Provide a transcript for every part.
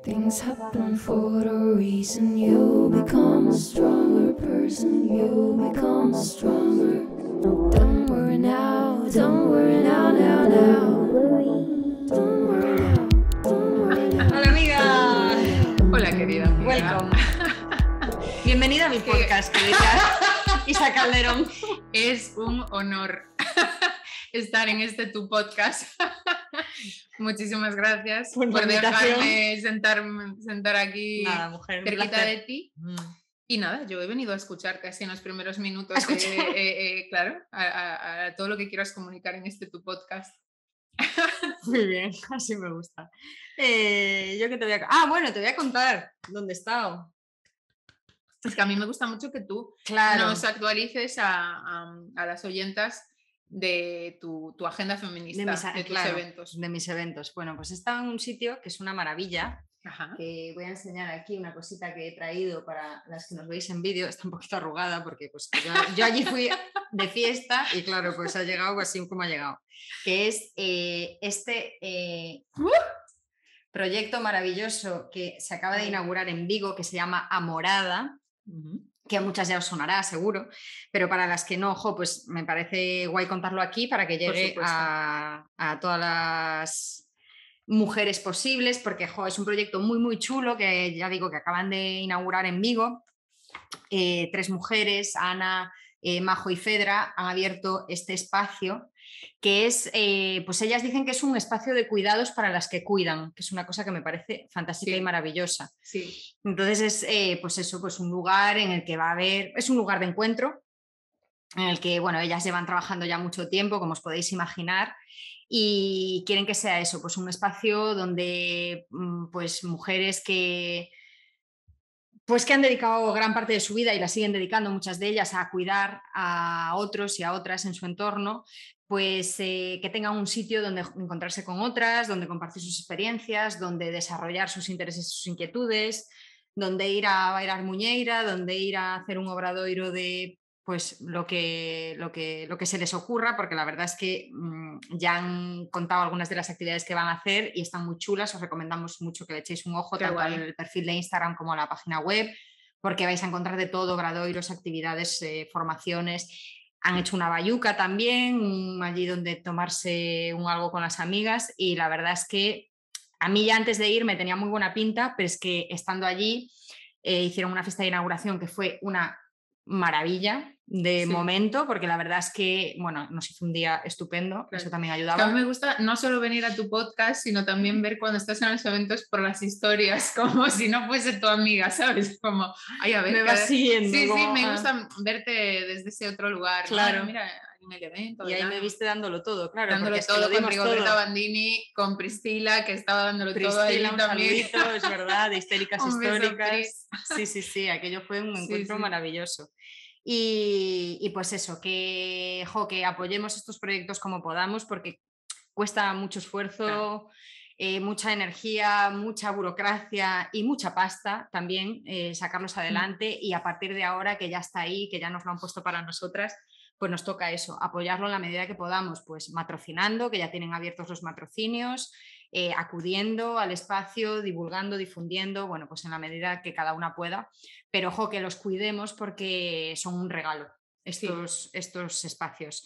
Things happen for a reason. You become a stronger person. You become stronger. Don't worry now. Don't worry now, now, now. Don't worry now. Don't worry now. Hola amiga. Hola querida amiga. Welcome. Bienvenida a mi podcast, querida Isa Calderón. Es un honor estar en este tu podcast. Muchísimas gracias por dejarme sentar aquí. Nada, mujer, cerquita de ti. Y nada, yo he venido a escucharte así en los primeros minutos. Claro, a todo lo que quieras comunicar en este tu podcast. Muy bien, así me gusta. Yo que te voy a... bueno, te voy a contar dónde he estado. Es que a mí me gusta mucho que tú nos actualices a las oyentas de tu agenda feminista, de tus eventos. De mis eventos. Bueno, pues he estado en un sitio que es una maravilla. Ajá. Que voy a enseñar aquí una cosita que he traído para las que nos veis en vídeo. Está un poquito arrugada porque pues, yo allí fui de fiesta y claro, pues ha llegado así como ha llegado. Que es este proyecto maravilloso que se acaba de inaugurar en Vigo, que se llama Amorada. Que a muchas ya os sonará seguro, pero para las que no, pues me parece guay contarlo aquí para que llegue a todas las mujeres posibles, porque es un proyecto muy muy chulo que ya digo que acaban de inaugurar en Vigo. 3 mujeres, Ana, Majo y Fedra, han abierto este espacio que es, pues ellas dicen que es un espacio de cuidados para las que cuidan, que es una cosa que me parece fantástica y maravillosa. Sí. Entonces es pues eso, pues un lugar en el que va a haber, es un lugar de encuentro en el que, bueno, ellas llevan trabajando ya mucho tiempo, como os podéis imaginar, y quieren que sea eso, pues un espacio donde pues mujeres que han dedicado gran parte de su vida y la siguen dedicando muchas de ellas a cuidar a otros y a otras en su entorno, pues que tengan un sitio donde encontrarse con otras, donde compartir sus experiencias, donde desarrollar sus intereses y sus inquietudes, donde ir a bailar muñeira, donde ir a hacer un obradoiro de pues lo que se les ocurra, porque la verdad es que ya han contado algunas de las actividades que van a hacer y están muy chulas. Os recomendamos mucho que le echéis un ojo tanto al perfil de Instagram como a la página web, porque vais a encontrar de todo, obradoiros, actividades, formaciones. Han hecho una bayuca también, allí donde tomarse un algo con las amigas, y la verdad es que a mí ya antes de ir me tenía muy buena pinta, pero es que estando allí hicieron una fiesta de inauguración que fue una maravilla de momento, porque la verdad es que, bueno, nos hizo un día estupendo, eso también ayudaba. Es que a mí me gusta no solo venir a tu podcast, sino también ver cuando estás en los eventos por las historias, como si no fuese tu amiga, ¿sabes? Como, ay, a ver, me vas siguiendo. Sí, me gusta verte desde ese otro lugar. Claro. ¿No? Mira, en el evento. Y ahí me viste dándolo todo, claro. Dándolo todo con Rigoberta Bandini, con Priscila, que estaba dándolo todo ahí un también. Saludito, es verdad, de histéricas históricas. Sí, aquello fue un encuentro maravilloso. Y pues eso, que apoyemos estos proyectos como podamos, porque cuesta mucho esfuerzo, mucha energía, mucha burocracia y mucha pasta también sacarlos adelante. Y a partir de ahora que ya está ahí, que ya nos lo han puesto para nosotras, pues nos toca eso, apoyarlo en la medida que podamos, pues matrocinando, que ya tienen abiertos los matrocinios, acudiendo al espacio, divulgando, difundiendo, bueno, pues en la medida que cada una pueda, pero que los cuidemos porque son un regalo estos espacios.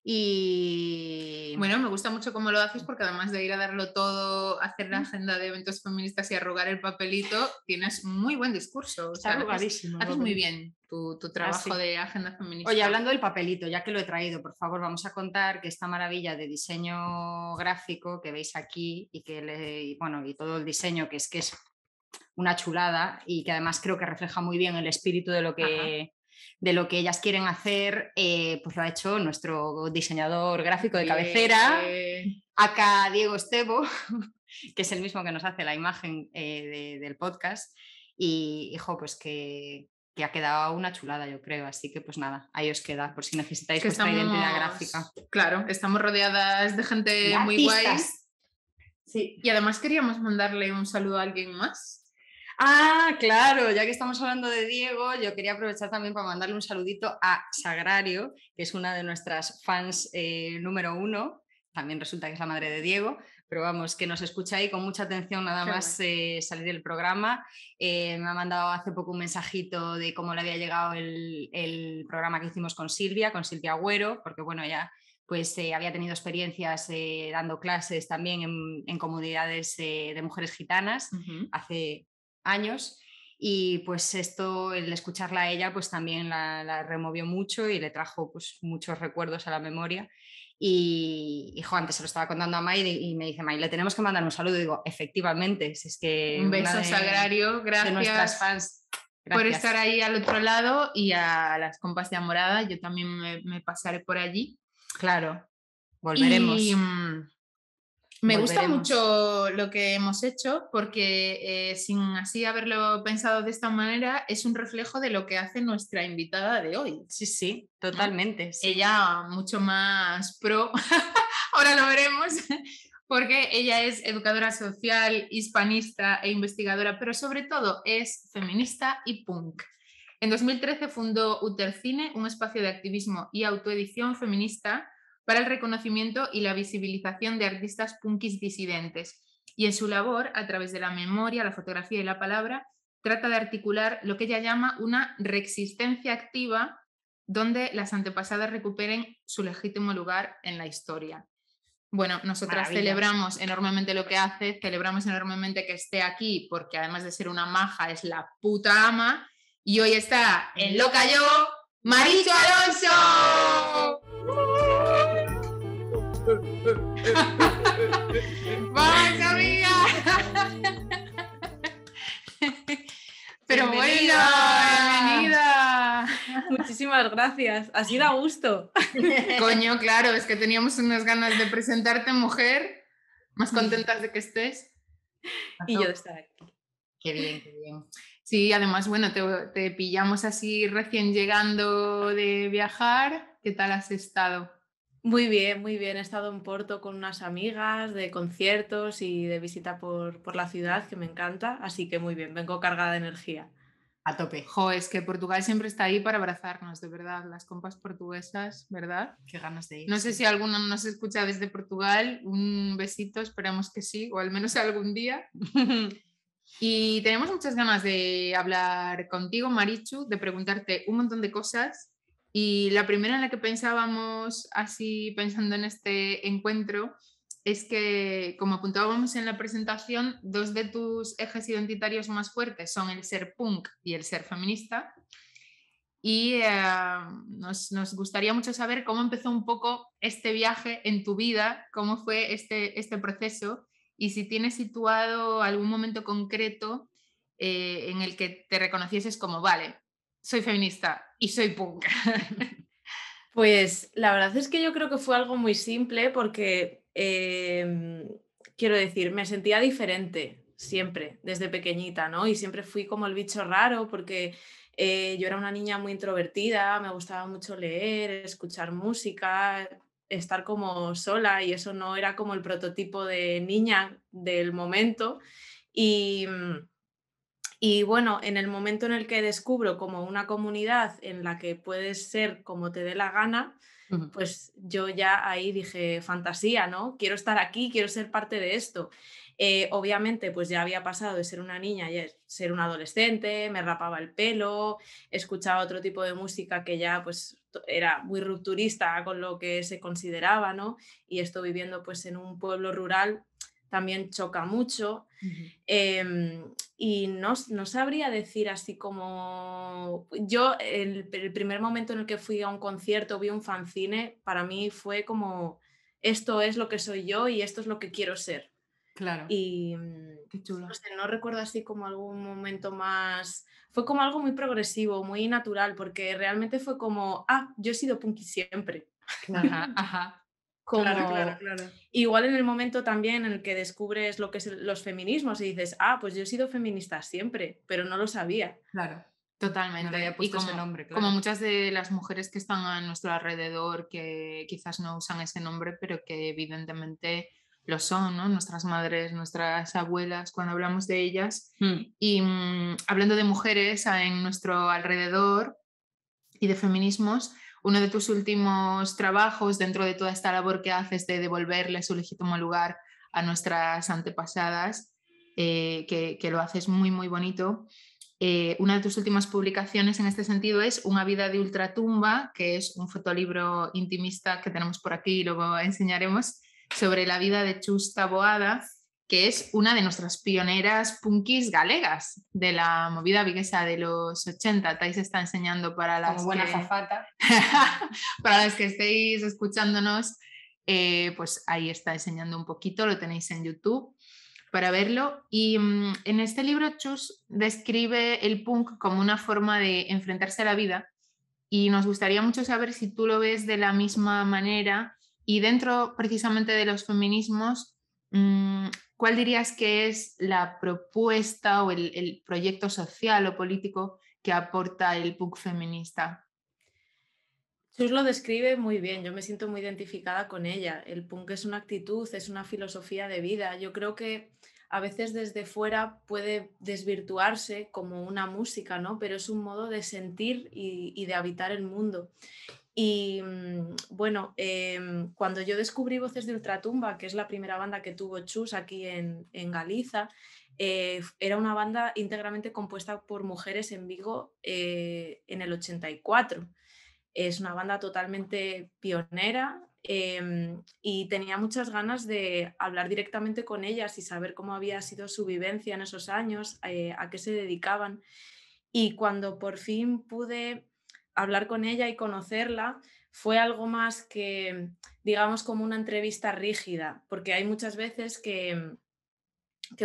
Y bueno, me gusta mucho cómo lo haces, porque además de ir a darlo todo, hacer la agenda de eventos feministas y arrugar el papelito, tienes muy buen discurso. O sea, arrugadísimo. Haces muy bien tu trabajo de agenda feminista. Oye, hablando del papelito, ya que lo he traído, por favor, vamos a contar que esta maravilla de diseño gráfico que veis aquí y y todo el diseño que es una chulada y que además creo que refleja muy bien el espíritu de lo que ellas quieren hacer, pues lo ha hecho nuestro diseñador gráfico de cabecera, acá Diego Estebo, que es el mismo que nos hace la imagen del podcast, y pues que ha quedado una chulada, yo creo. Así que pues nada, ahí os queda, por si necesitáis vuestra identidad gráfica. Claro, estamos rodeadas de gente muy guay. Sí. Y además queríamos mandarle un saludo a alguien más. Claro, ya que estamos hablando de Diego, yo quería aprovechar también para mandarle un saludito a Sagrario, que es una de nuestras fans número 1, también resulta que es la madre de Diego, pero vamos, que nos escucha ahí con mucha atención nada más salir del programa. Me ha mandado hace poco un mensajito de cómo le había llegado el programa que hicimos con Silvia Agüero, porque bueno, ella pues había tenido experiencias dando clases también en comunidades de mujeres gitanas hace años. Y pues esto, el escucharla a ella, pues también la removió mucho y le trajo pues muchos recuerdos a la memoria. Y antes se lo estaba contando a May y me dice, May, le tenemos que mandar un saludo. Y digo, efectivamente, si es que... Un beso sagrario, gracias de nuestras fans. Gracias por estar ahí al otro lado, y a las compas de Amorada, yo también me pasaré por allí. Claro, volveremos. Y me gusta mucho lo que hemos hecho, porque sin así haberlo pensado de esta manera, es un reflejo de lo que hace nuestra invitada de hoy. Sí, totalmente. ¿No? Sí. Ella mucho más pro, ahora lo veremos, porque ella es educadora social, hispanista e investigadora, pero sobre todo es feminista y punk. En 2013 fundó Utercine, un espacio de activismo y autoedición feminista para el reconocimiento y la visibilización de artistas punkis disidentes. Y en su labor, a través de la memoria, la fotografía y la palabra, trata de articular lo que ella llama una reexistencia activa, donde las antepasadas recuperen su legítimo lugar en la historia. Bueno, nosotras celebramos enormemente lo que hace, celebramos enormemente que esté aquí, porque además de ser una maja, es la puta ama, y hoy está en Lo Cayó, Marichu Alonso. ¡Vamos, amiga! Pero bienvenida. Muchísimas gracias, así da gusto. Coño, claro, es que teníamos unas ganas de presentarte, mujer. Más contentas de que estés. Y yo de estar aquí. Qué bien, qué bien. Sí, además, bueno, te pillamos así recién llegando de viajar. ¿Qué tal has estado? Muy bien, muy bien. He estado en Porto con unas amigas de conciertos y de visita por la ciudad, que me encanta, así que muy bien, vengo cargada de energía. A tope. Jo, es que Portugal siempre está ahí para abrazarnos, de verdad, las compas portuguesas, ¿verdad? Qué ganas de ir. No sé si alguno nos escucha desde Portugal, un besito, esperamos que sí, o al menos algún día. Y tenemos muchas ganas de hablar contigo, Marichu, de preguntarte un montón de cosas. Y la primera en la que pensábamos, así pensando en este encuentro, es que, como apuntábamos en la presentación, dos de tus ejes identitarios más fuertes son el ser punk y el ser feminista. Y nos gustaría mucho saber cómo empezó un poco este viaje en tu vida, cómo fue este proceso, y si tienes situado algún momento concreto en el que te reconocieses como, vale, soy feminista y soy punk. Pues la verdad es que yo creo que fue algo muy simple, porque quiero decir, me sentía diferente siempre, desde pequeñita, ¿no? Y siempre fui como el bicho raro, porque yo era una niña muy introvertida, me gustaba mucho leer, escuchar música, estar como sola, y eso no era como el prototipo de niña del momento. Y bueno, en el momento en el que descubro como una comunidad en la que puedes ser como te dé la gana, pues yo ya ahí dije, fantasía, ¿no? Quiero estar aquí, quiero ser parte de esto. Obviamente, pues ya había pasado de ser una niña a ser una adolescente, me rapaba el pelo, escuchaba otro tipo de música que ya pues era muy rupturista con lo que se consideraba, ¿no? Y esto viviendo pues en un pueblo rural también choca mucho. Y no sabría decir así como... Yo, el primer momento en el que fui a un concierto, vi un fanzine, para mí fue como, esto es lo que soy yo y esto es lo que quiero ser. Claro. Y qué chulo. No recuerdo así como algún momento más... Fue como algo muy progresivo, muy natural, porque realmente fue como, yo he sido punky siempre. Ajá. Como, claro. Igual en el momento también en el que descubres lo que es los feminismos y dices, pues yo he sido feminista siempre, pero no lo sabía. Claro, totalmente. No le había puesto ese nombre, claro. Como muchas de las mujeres que están a nuestro alrededor, que quizás no usan ese nombre, pero que evidentemente lo son, ¿no? Nuestras madres, nuestras abuelas, cuando hablamos de ellas. Y hablando de mujeres en nuestro alrededor y de feminismos, uno de tus últimos trabajos dentro de toda esta labor que haces de devolverle su legítimo lugar a nuestras antepasadas, que lo haces muy, muy bonito. Una de tus últimas publicaciones en este sentido es Una vida de ultratumba, que es un fotolibro intimista que tenemos por aquí y luego enseñaremos, sobre la vida de Chus Taboada, que es una de nuestras pioneras punkis galegas de la movida viguesa de los 80. Thais está enseñando para las Como buena azafata. para las que estéis escuchándonos, pues ahí está enseñando un poquito, lo tenéis en YouTube para verlo. Y en este libro Chus describe el punk como una forma de enfrentarse a la vida y nos gustaría mucho saber si tú lo ves de la misma manera y dentro precisamente de los feminismos, ¿cuál dirías que es la propuesta o el proyecto social o político que aporta el punk feminista? Chus lo describe muy bien, yo me siento muy identificada con ella. El punk es una actitud, es una filosofía de vida. Yo creo que a veces desde fuera puede desvirtuarse como una música, ¿no? Pero es un modo de sentir y de habitar el mundo. Y bueno, cuando yo descubrí Voces de Ultratumba, que es la primera banda que tuvo Chus aquí en Galiza, era una banda íntegramente compuesta por mujeres en Vigo en el 84. Es una banda totalmente pionera y tenía muchas ganas de hablar directamente con ellas y saber cómo había sido su vivencia en esos años, a qué se dedicaban. Y cuando por fin pude hablar con ella y conocerla, fue algo más que, digamos, como una entrevista rígida, porque hay muchas veces que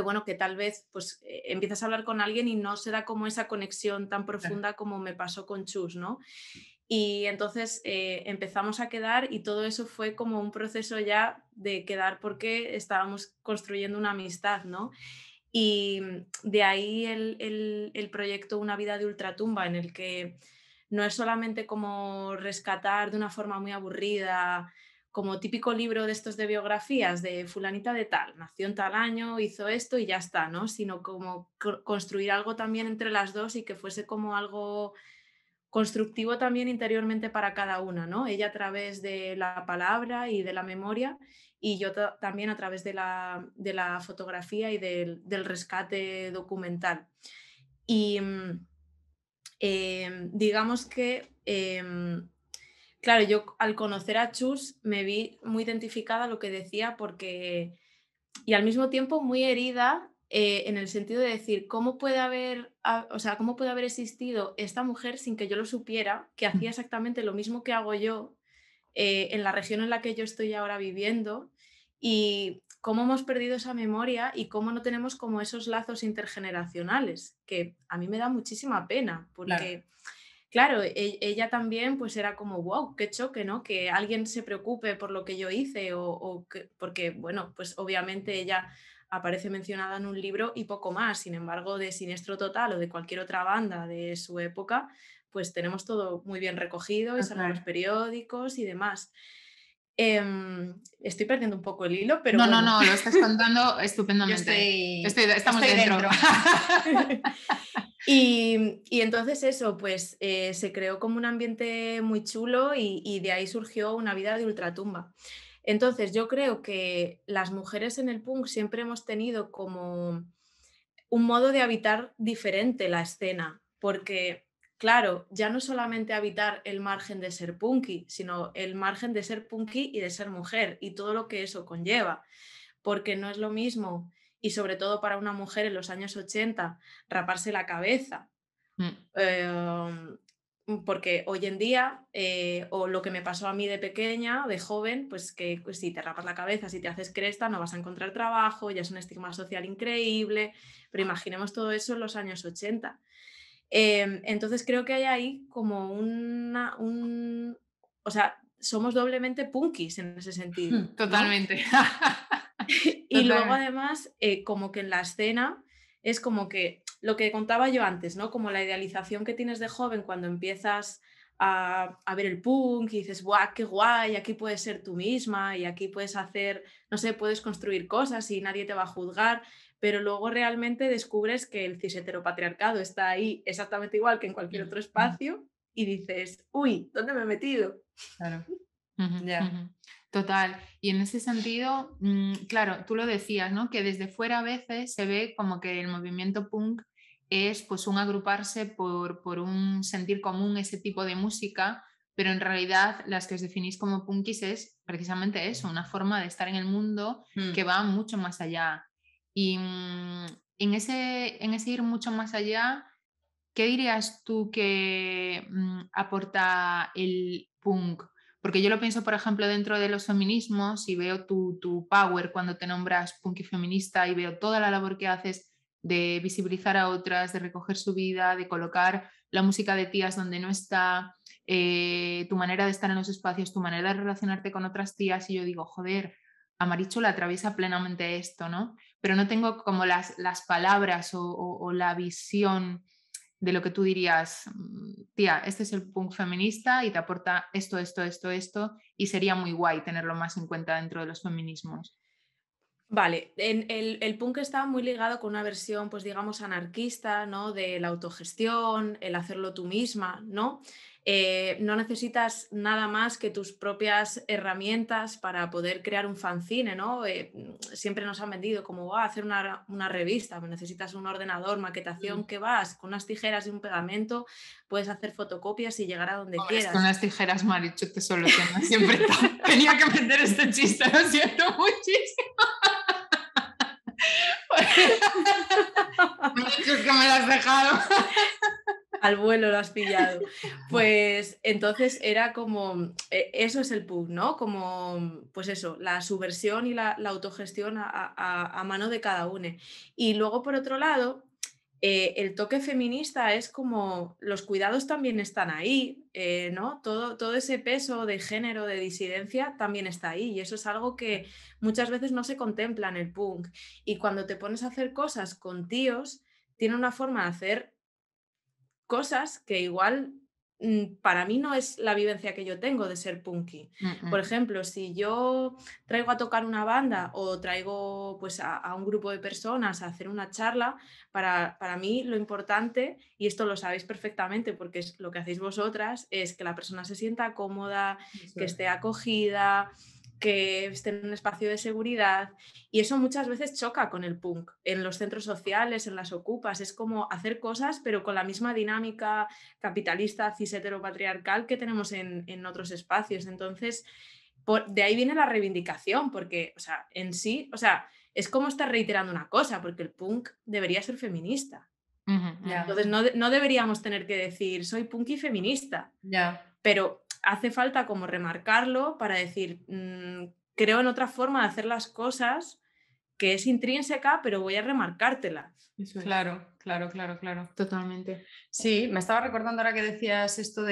bueno, que tal vez pues empiezas a hablar con alguien y no se da como esa conexión tan profunda como me pasó con Chus, ¿no? Y entonces empezamos a quedar y todo eso fue como un proceso ya de quedar porque estábamos construyendo una amistad, ¿no? Y de ahí el proyecto Una vida de ultratumba, en el que no es solamente como rescatar de una forma muy aburrida, como típico libro de estos de biografías de fulanita de tal, nació en tal año, hizo esto y ya está, ¿no? Sino como construir algo también entre las dos y que fuese como algo constructivo también interiormente para cada una, ¿no? Ella a través de la palabra y de la memoria y yo también a través de la fotografía y del rescate documental. Y digamos que, claro, yo al conocer a Chus me vi muy identificada a lo que decía porque y al mismo tiempo muy herida en el sentido de decir, ¿cómo puede haber, o sea, cómo puede haber existido esta mujer sin que yo lo supiera, que hacía exactamente lo mismo que hago yo en la región en la que yo estoy ahora viviendo? Y cómo hemos perdido esa memoria y cómo no tenemos como esos lazos intergeneracionales, que a mí me da muchísima pena, porque claro, ella también pues era como, wow, qué choque, ¿no? Que alguien se preocupe por lo que yo hice porque, bueno, pues obviamente ella aparece mencionada en un libro y poco más. Sin embargo, de Siniestro Total o de cualquier otra banda de su época, pues tenemos todo muy bien recogido y salen los periódicos y demás. Estoy perdiendo un poco el hilo, pero bueno. No, lo estás contando Yo estupendamente. Estamos estoy dentro. Y entonces eso, pues se creó como un ambiente muy chulo y de ahí surgió Una vida de ultratumba. Entonces yo creo que las mujeres en el punk siempre hemos tenido como un modo de habitar diferente la escena, porque claro, ya no solamente habitar el margen de ser punky, sino el margen de ser punky y de ser mujer y todo lo que eso conlleva, porque no es lo mismo, y sobre todo para una mujer en los años 80, raparse la cabeza. Porque hoy en día, o lo que me pasó a mí de pequeña, de joven, pues que pues, si te rapas la cabeza, si te haces cresta, no vas a encontrar trabajo, ya es un estigma social increíble, pero imaginemos todo eso en los años 80. Entonces creo que hay ahí como o sea, somos doblemente punkis en ese sentido, ¿no? Totalmente. Y luego además, como que en la escena es como que lo que contaba yo antes, ¿no? Como la idealización que tienes de joven cuando empiezas a ver el punk y dices, ¡guau, qué guay! Aquí puedes ser tú misma y aquí puedes hacer, no sé, puedes construir cosas y nadie te va a juzgar, pero luego realmente descubres que el cis heteropatriarcado está ahí exactamente igual que en cualquier otro espacio y dices, uy, ¿dónde me he metido? Claro. Ya. Total. Y en ese sentido, claro, tú lo decías, ¿no? Que desde fuera a veces se ve como que el movimiento punk es pues un agruparse por un sentir común ese tipo de música, pero en realidad las que os definís como punkis es precisamente eso, una forma de estar en el mundo que va mucho más allá. Y en ese ir mucho más allá, ¿qué dirías tú que aporta el punk? Porque yo lo pienso, por ejemplo, dentro de los feminismos y veo tu power cuando te nombras punk y feminista y veo toda la labor que haces de visibilizar a otras, de recoger su vida, de colocar la música de tías donde no está, tu manera de estar en los espacios, tu manera de relacionarte con otras tías y yo digo, joder, a Marichu la atraviesa plenamente esto, ¿no? Pero no tengo como las palabras o la visión de lo que tú dirías, tía, este es el punk feminista y te aporta esto, y sería muy guay tenerlo más en cuenta dentro de los feminismos. Vale, el punk está muy ligado con una versión, pues digamos, anarquista, ¿no? De la autogestión, el hacerlo tú misma, ¿no? No necesitas nada más que tus propias herramientas para poder crear un fanzine, ¿no? Siempre nos han vendido como hacer una revista, necesitas un ordenador, maquetación, ¿qué vas? Con unas tijeras y un pegamento puedes hacer fotocopias y llegar a donde quieras. Con las tijeras, Marichu, te soluciona siempre todo. Tenía que meter este chiste, lo siento muchísimo. Marichu, es que me lo has dejado. Al vuelo lo has pillado. Pues entonces era como, eso es el punk, ¿no? Como, pues eso, la subversión y la autogestión a mano de cada uno. Y luego, por otro lado, el toque feminista es como, los cuidados también están ahí, ¿no? Todo ese peso de género, de disidencia, también está ahí. Y eso es algo que muchas veces no se contempla en el punk. Y cuando te pones a hacer cosas con tíos, tiene una forma de hacer cosas que igual para mí no es la vivencia que yo tengo de ser punky. Por ejemplo, si yo traigo a tocar una banda o traigo pues, a un grupo de personas a hacer una charla, para mí lo importante, y esto lo sabéis perfectamente porque es lo que hacéis vosotras, es que la persona se sienta cómoda, que esté acogida, que esté en un espacio de seguridad, y eso muchas veces choca con el punk en los centros sociales, en las ocupas. Es como hacer cosas pero con la misma dinámica capitalista, cis heteropatriarcal que tenemos en otros espacios. Entonces, de ahí viene la reivindicación, porque, o sea, en sí, o sea, es como estar reiterando una cosa, porque el punk debería ser feminista. Entonces, no deberíamos tener que decir soy punk y feminista, pero hace falta como remarcarlo para decir creo en otra forma de hacer las cosas que es intrínseca, pero voy a remarcártela. Eso es. Claro. Totalmente. Sí, me estaba recordando ahora que decías esto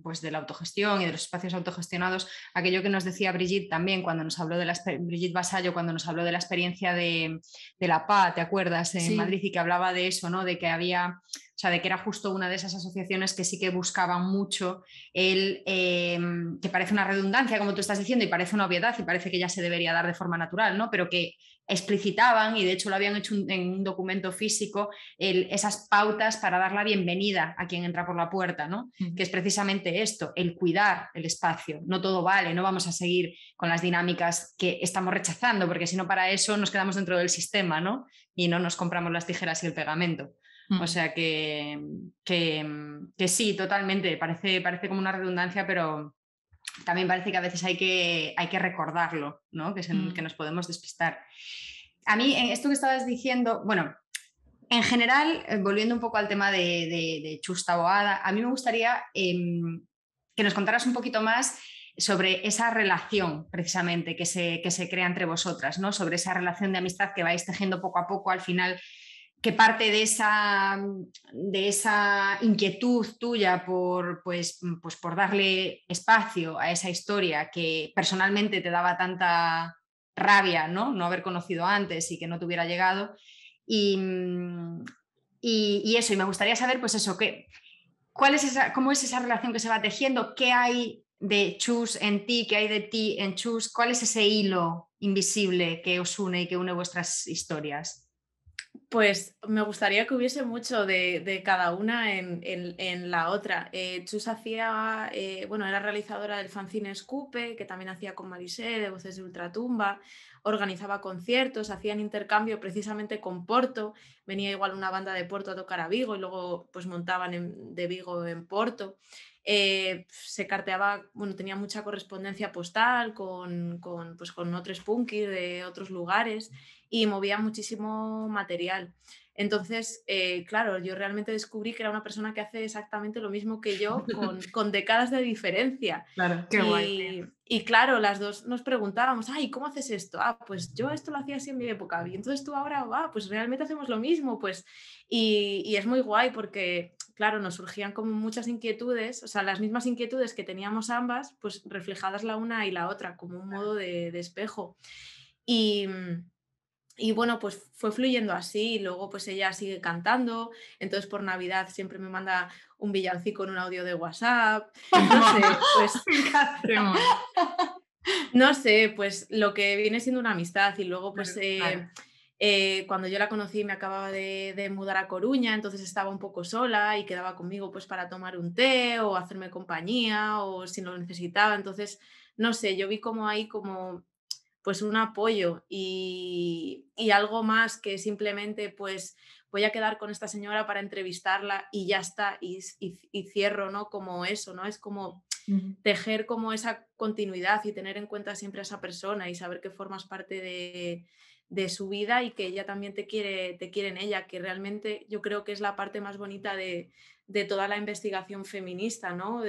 pues de la autogestión y de los espacios autogestionados, aquello que nos decía Brigitte también cuando nos habló de Brigitte Vasallo, cuando nos habló de la experiencia de la PA, ¿te acuerdas? En Madrid, y que hablaba de eso, ¿no? De que había, o sea, de que era justo una de esas asociaciones que sí que buscaban mucho que parece una redundancia, como tú estás diciendo, y parece una obviedad y parece que ya se debería dar de forma natural, ¿no? Pero que explicitaban, y de hecho lo habían hecho en un documento físico, esas pautas para dar la bienvenida a quien entra por la puerta, ¿no? Que es precisamente esto, el cuidar el espacio. No todo vale, no vamos a seguir con las dinámicas que estamos rechazando, porque si no, para eso nos quedamos dentro del sistema, ¿no? Y no nos compramos las tijeras y el pegamento. O sea que sí, totalmente, parece como una redundancia, pero también parece que a veces hay que recordarlo, ¿no? Que nos podemos despistar. A mí, en esto que estabas diciendo, bueno, en general, volviendo un poco al tema de Chus Taboada, a mí me gustaría que nos contaras un poquito más sobre esa relación, precisamente, que se crea entre vosotras, ¿no? Sobre esa relación de amistad que vais tejiendo poco a poco, al final, que parte de esa inquietud tuya por darle espacio a esa historia que personalmente te daba tanta rabia, ¿no? Haber conocido antes y que no te hubiera llegado. Y eso, y me gustaría saber, pues eso, ¿cómo es esa relación que se va tejiendo? ¿Qué hay de Chus en ti? ¿Qué hay de ti en Chus? ¿Cuál es ese hilo invisible que os une y que une vuestras historias? Pues me gustaría que hubiese mucho de cada una en la otra. Chus hacía, bueno, era realizadora del fanzine Escupe, que también hacía con Marisé, de Voces de Ultratumba, organizaba conciertos, hacían intercambio precisamente con Porto, venía igual una banda de Porto a tocar a Vigo y luego pues montaban de Vigo en Porto. Se carteaba, bueno, tenía mucha correspondencia postal pues, con otros punkis de otros lugares y movía muchísimo material. Entonces, claro, yo realmente descubrí que era una persona que hace exactamente lo mismo que yo, con décadas de diferencia. Claro. Qué guay. Y claro, las dos nos preguntábamos, ay, ¿cómo haces esto? Ah, pues yo esto lo hacía así en mi época. Y entonces tú ahora, pues realmente hacemos lo mismo. Pues, y es muy guay porque, claro, nos surgían como muchas inquietudes, o sea, las mismas inquietudes que teníamos ambas, pues reflejadas la una y la otra, como un modo de espejo. Y, y bueno, pues fue fluyendo así, y luego pues ella sigue cantando, entonces por Navidad siempre me manda un villancico en un audio de WhatsApp, no sé, pues Qué mono. no sé, pues lo que viene siendo una amistad y luego pues Claro. cuando yo la conocí me acababa de mudar a Coruña, entonces estaba un poco sola y quedaba conmigo pues para tomar un té o hacerme compañía o si lo necesitaba, entonces no sé, yo vi como ahí como pues un apoyo y algo más que simplemente pues voy a quedar con esta señora para entrevistarla y ya está y cierro, ¿no? Como eso, ¿no? Es como tejer como esa continuidad y tener en cuenta siempre a esa persona y saber que formas parte de su vida y que ella también te quiere en ella, que realmente yo creo que es la parte más bonita de toda la investigación feminista, ¿no?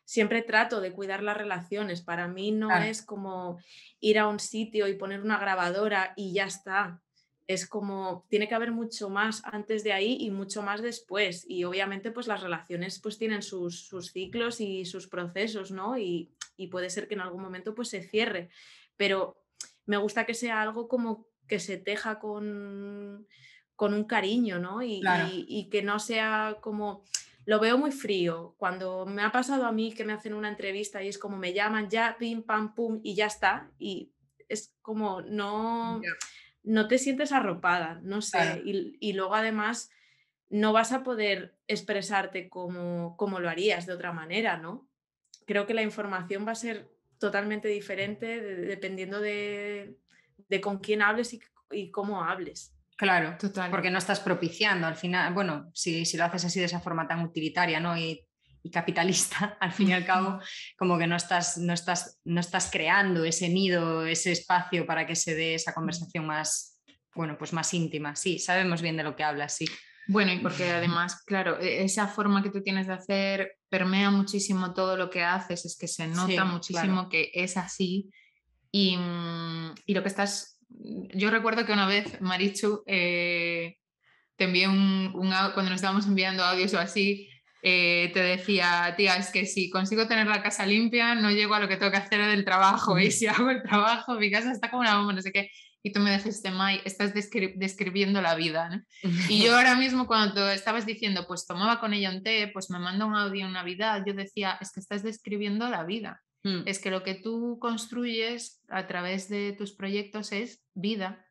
Siempre trato de cuidar las relaciones. Para mí no Claro. es como ir a un sitio y poner una grabadora y ya está. Es como, tiene que haber mucho más antes de ahí y mucho más después. Y obviamente pues las relaciones pues tienen sus ciclos y sus procesos, ¿no? Y puede ser que en algún momento pues se cierre. Pero me gusta que sea algo como que se teja con un cariño, ¿no? Claro. Y que no sea como lo veo muy frío. Cuando me ha pasado a mí que me hacen una entrevista y es como me llaman ya, pim, pam, pum y ya está. Y es como no te sientes arropada, no sé. Claro. Y luego además no vas a poder expresarte como lo harías de otra manera, ¿no? Creo que la información va a ser totalmente diferente dependiendo de con quién hables y cómo hables. Claro, Total. porque no estás propiciando al final, bueno, si lo haces así de esa forma tan utilitaria, ¿no? Y capitalista, al fin y al cabo, como que no estás creando ese nido, ese espacio para que se dé esa conversación más, bueno, pues más íntima. Sí, sabemos bien de lo que hablas, sí. Bueno, y porque además, claro, esa forma que tú tienes de hacer permea muchísimo todo lo que haces, es que se nota Sí, muchísimo claro. que es así. Y lo que estás, yo recuerdo que una vez Marichu te envié cuando nos estábamos enviando audios o así, te decía, tía, es que si consigo tener la casa limpia, no llego a lo que tengo que hacer del trabajo. Y si hago el trabajo, mi casa está como una bomba, no sé qué. Y tú me dijiste, Mai, estás describiendo la vida, ¿no? Y yo ahora mismo, cuando tú estabas diciendo, pues tomaba con ella un té, pues me manda un audio en Navidad, yo decía, es que estás describiendo la vida. Es que lo que tú construyes a través de tus proyectos es vida,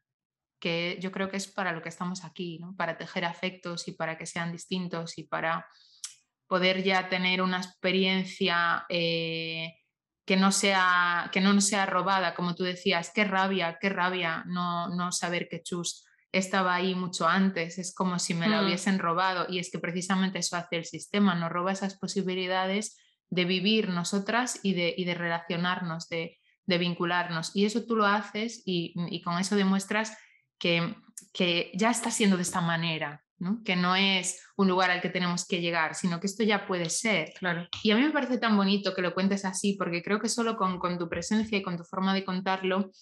que yo creo que es para lo que estamos aquí, ¿no? Para tejer afectos y para que sean distintos y para poder ya tener una experiencia que no sea robada, como tú decías, qué rabia no saber que Chus estaba ahí mucho antes, es como si me la hubiesen robado y es que precisamente eso hace el sistema, nos roba esas posibilidades de vivir nosotras y de relacionarnos, de vincularnos y eso tú lo haces y con eso demuestras que ya está siendo de esta manera, ¿no? Que no es un lugar al que tenemos que llegar, sino que esto ya puede ser. Claro. Y a mí me parece tan bonito que lo cuentes así, porque creo que solo con tu presencia y con tu forma de contarlo,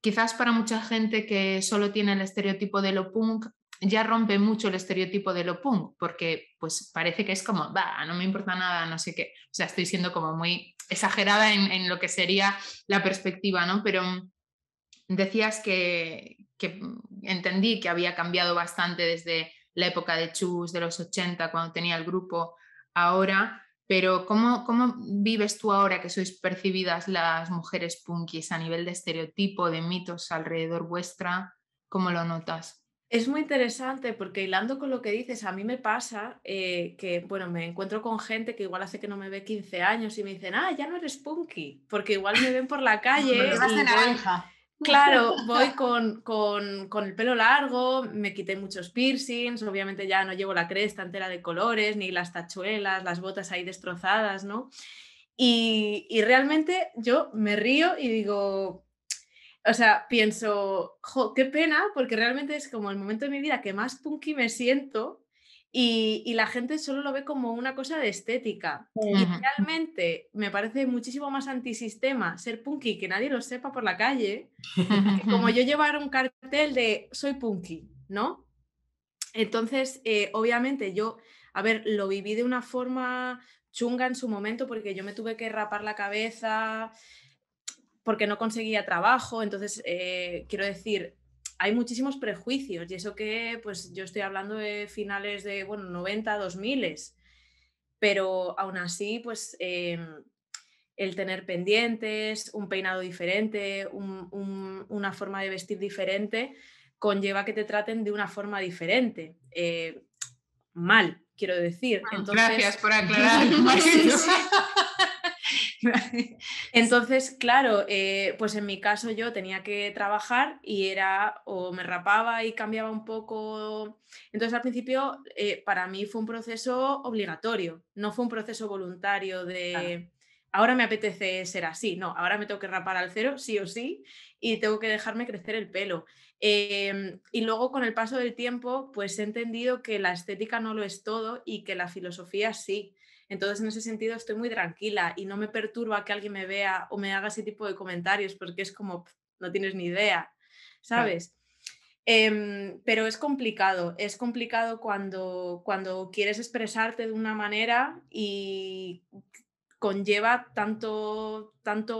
quizás para mucha gente que solo tiene el estereotipo de lo punk, ya rompe mucho el estereotipo de lo punk, porque pues parece que es como, no me importa nada, no sé qué. O sea, estoy siendo como muy exagerada en lo que sería la perspectiva, ¿no? Pero decías que entendí que había cambiado bastante desde la época de Chus, de los 80, cuando tenía el grupo, ahora, pero ¿cómo vives tú ahora que sois percibidas las mujeres punkis a nivel de estereotipo, de mitos alrededor vuestra? ¿Cómo lo notas? Es muy interesante porque hilando con lo que dices, a mí me pasa que, bueno, me encuentro con gente que igual hace que no me ve 15 años y me dicen, ah, ya no eres punky, porque igual me ven por la Porque calle vas de y voy, naranja. claro, voy con el pelo largo, me quité muchos piercings, obviamente ya no llevo la cresta entera de colores, ni las tachuelas, las botas ahí destrozadas, ¿no? Y realmente yo me río y digo, o sea, pienso, jo, qué pena, porque realmente es como el momento de mi vida que más punky me siento y la gente solo lo ve como una cosa de estética. Y Ujú. realmente me parece muchísimo más antisistema ser punky y que nadie lo sepa por la calle, que como yo llevar un cartel de soy punky, ¿no? Entonces, obviamente yo, a ver, lo viví de una forma chunga en su momento porque yo me tuve que rapar la cabeza porque no conseguía trabajo, entonces, quiero decir, hay muchísimos prejuicios y eso que, pues yo estoy hablando de finales de, bueno, 90, 2000, pero aún así, pues el tener pendientes, un peinado diferente, una forma de vestir diferente, conlleva que te traten de una forma diferente, mal, quiero decir. Gracias Entonces, por aclarar, sí, Marichu. sí. Entonces, claro, pues en mi caso yo tenía que trabajar y era o me rapaba y cambiaba un poco. Entonces, al principio, para mí fue un proceso obligatorio, no fue un proceso voluntario Claro. de ahora me apetece ser así, no, ahora me tengo que rapar al cero, sí o sí, y tengo que dejarme crecer el pelo. Y luego con el paso del tiempo, pues he entendido que la estética no lo es todo y que la filosofía sí. Entonces, en ese sentido, estoy muy tranquila y no me perturba que alguien me vea o me haga ese tipo de comentarios porque es como, no tienes ni idea, Claro. ¿sabes? Pero es complicado cuando quieres expresarte de una manera y conlleva tanto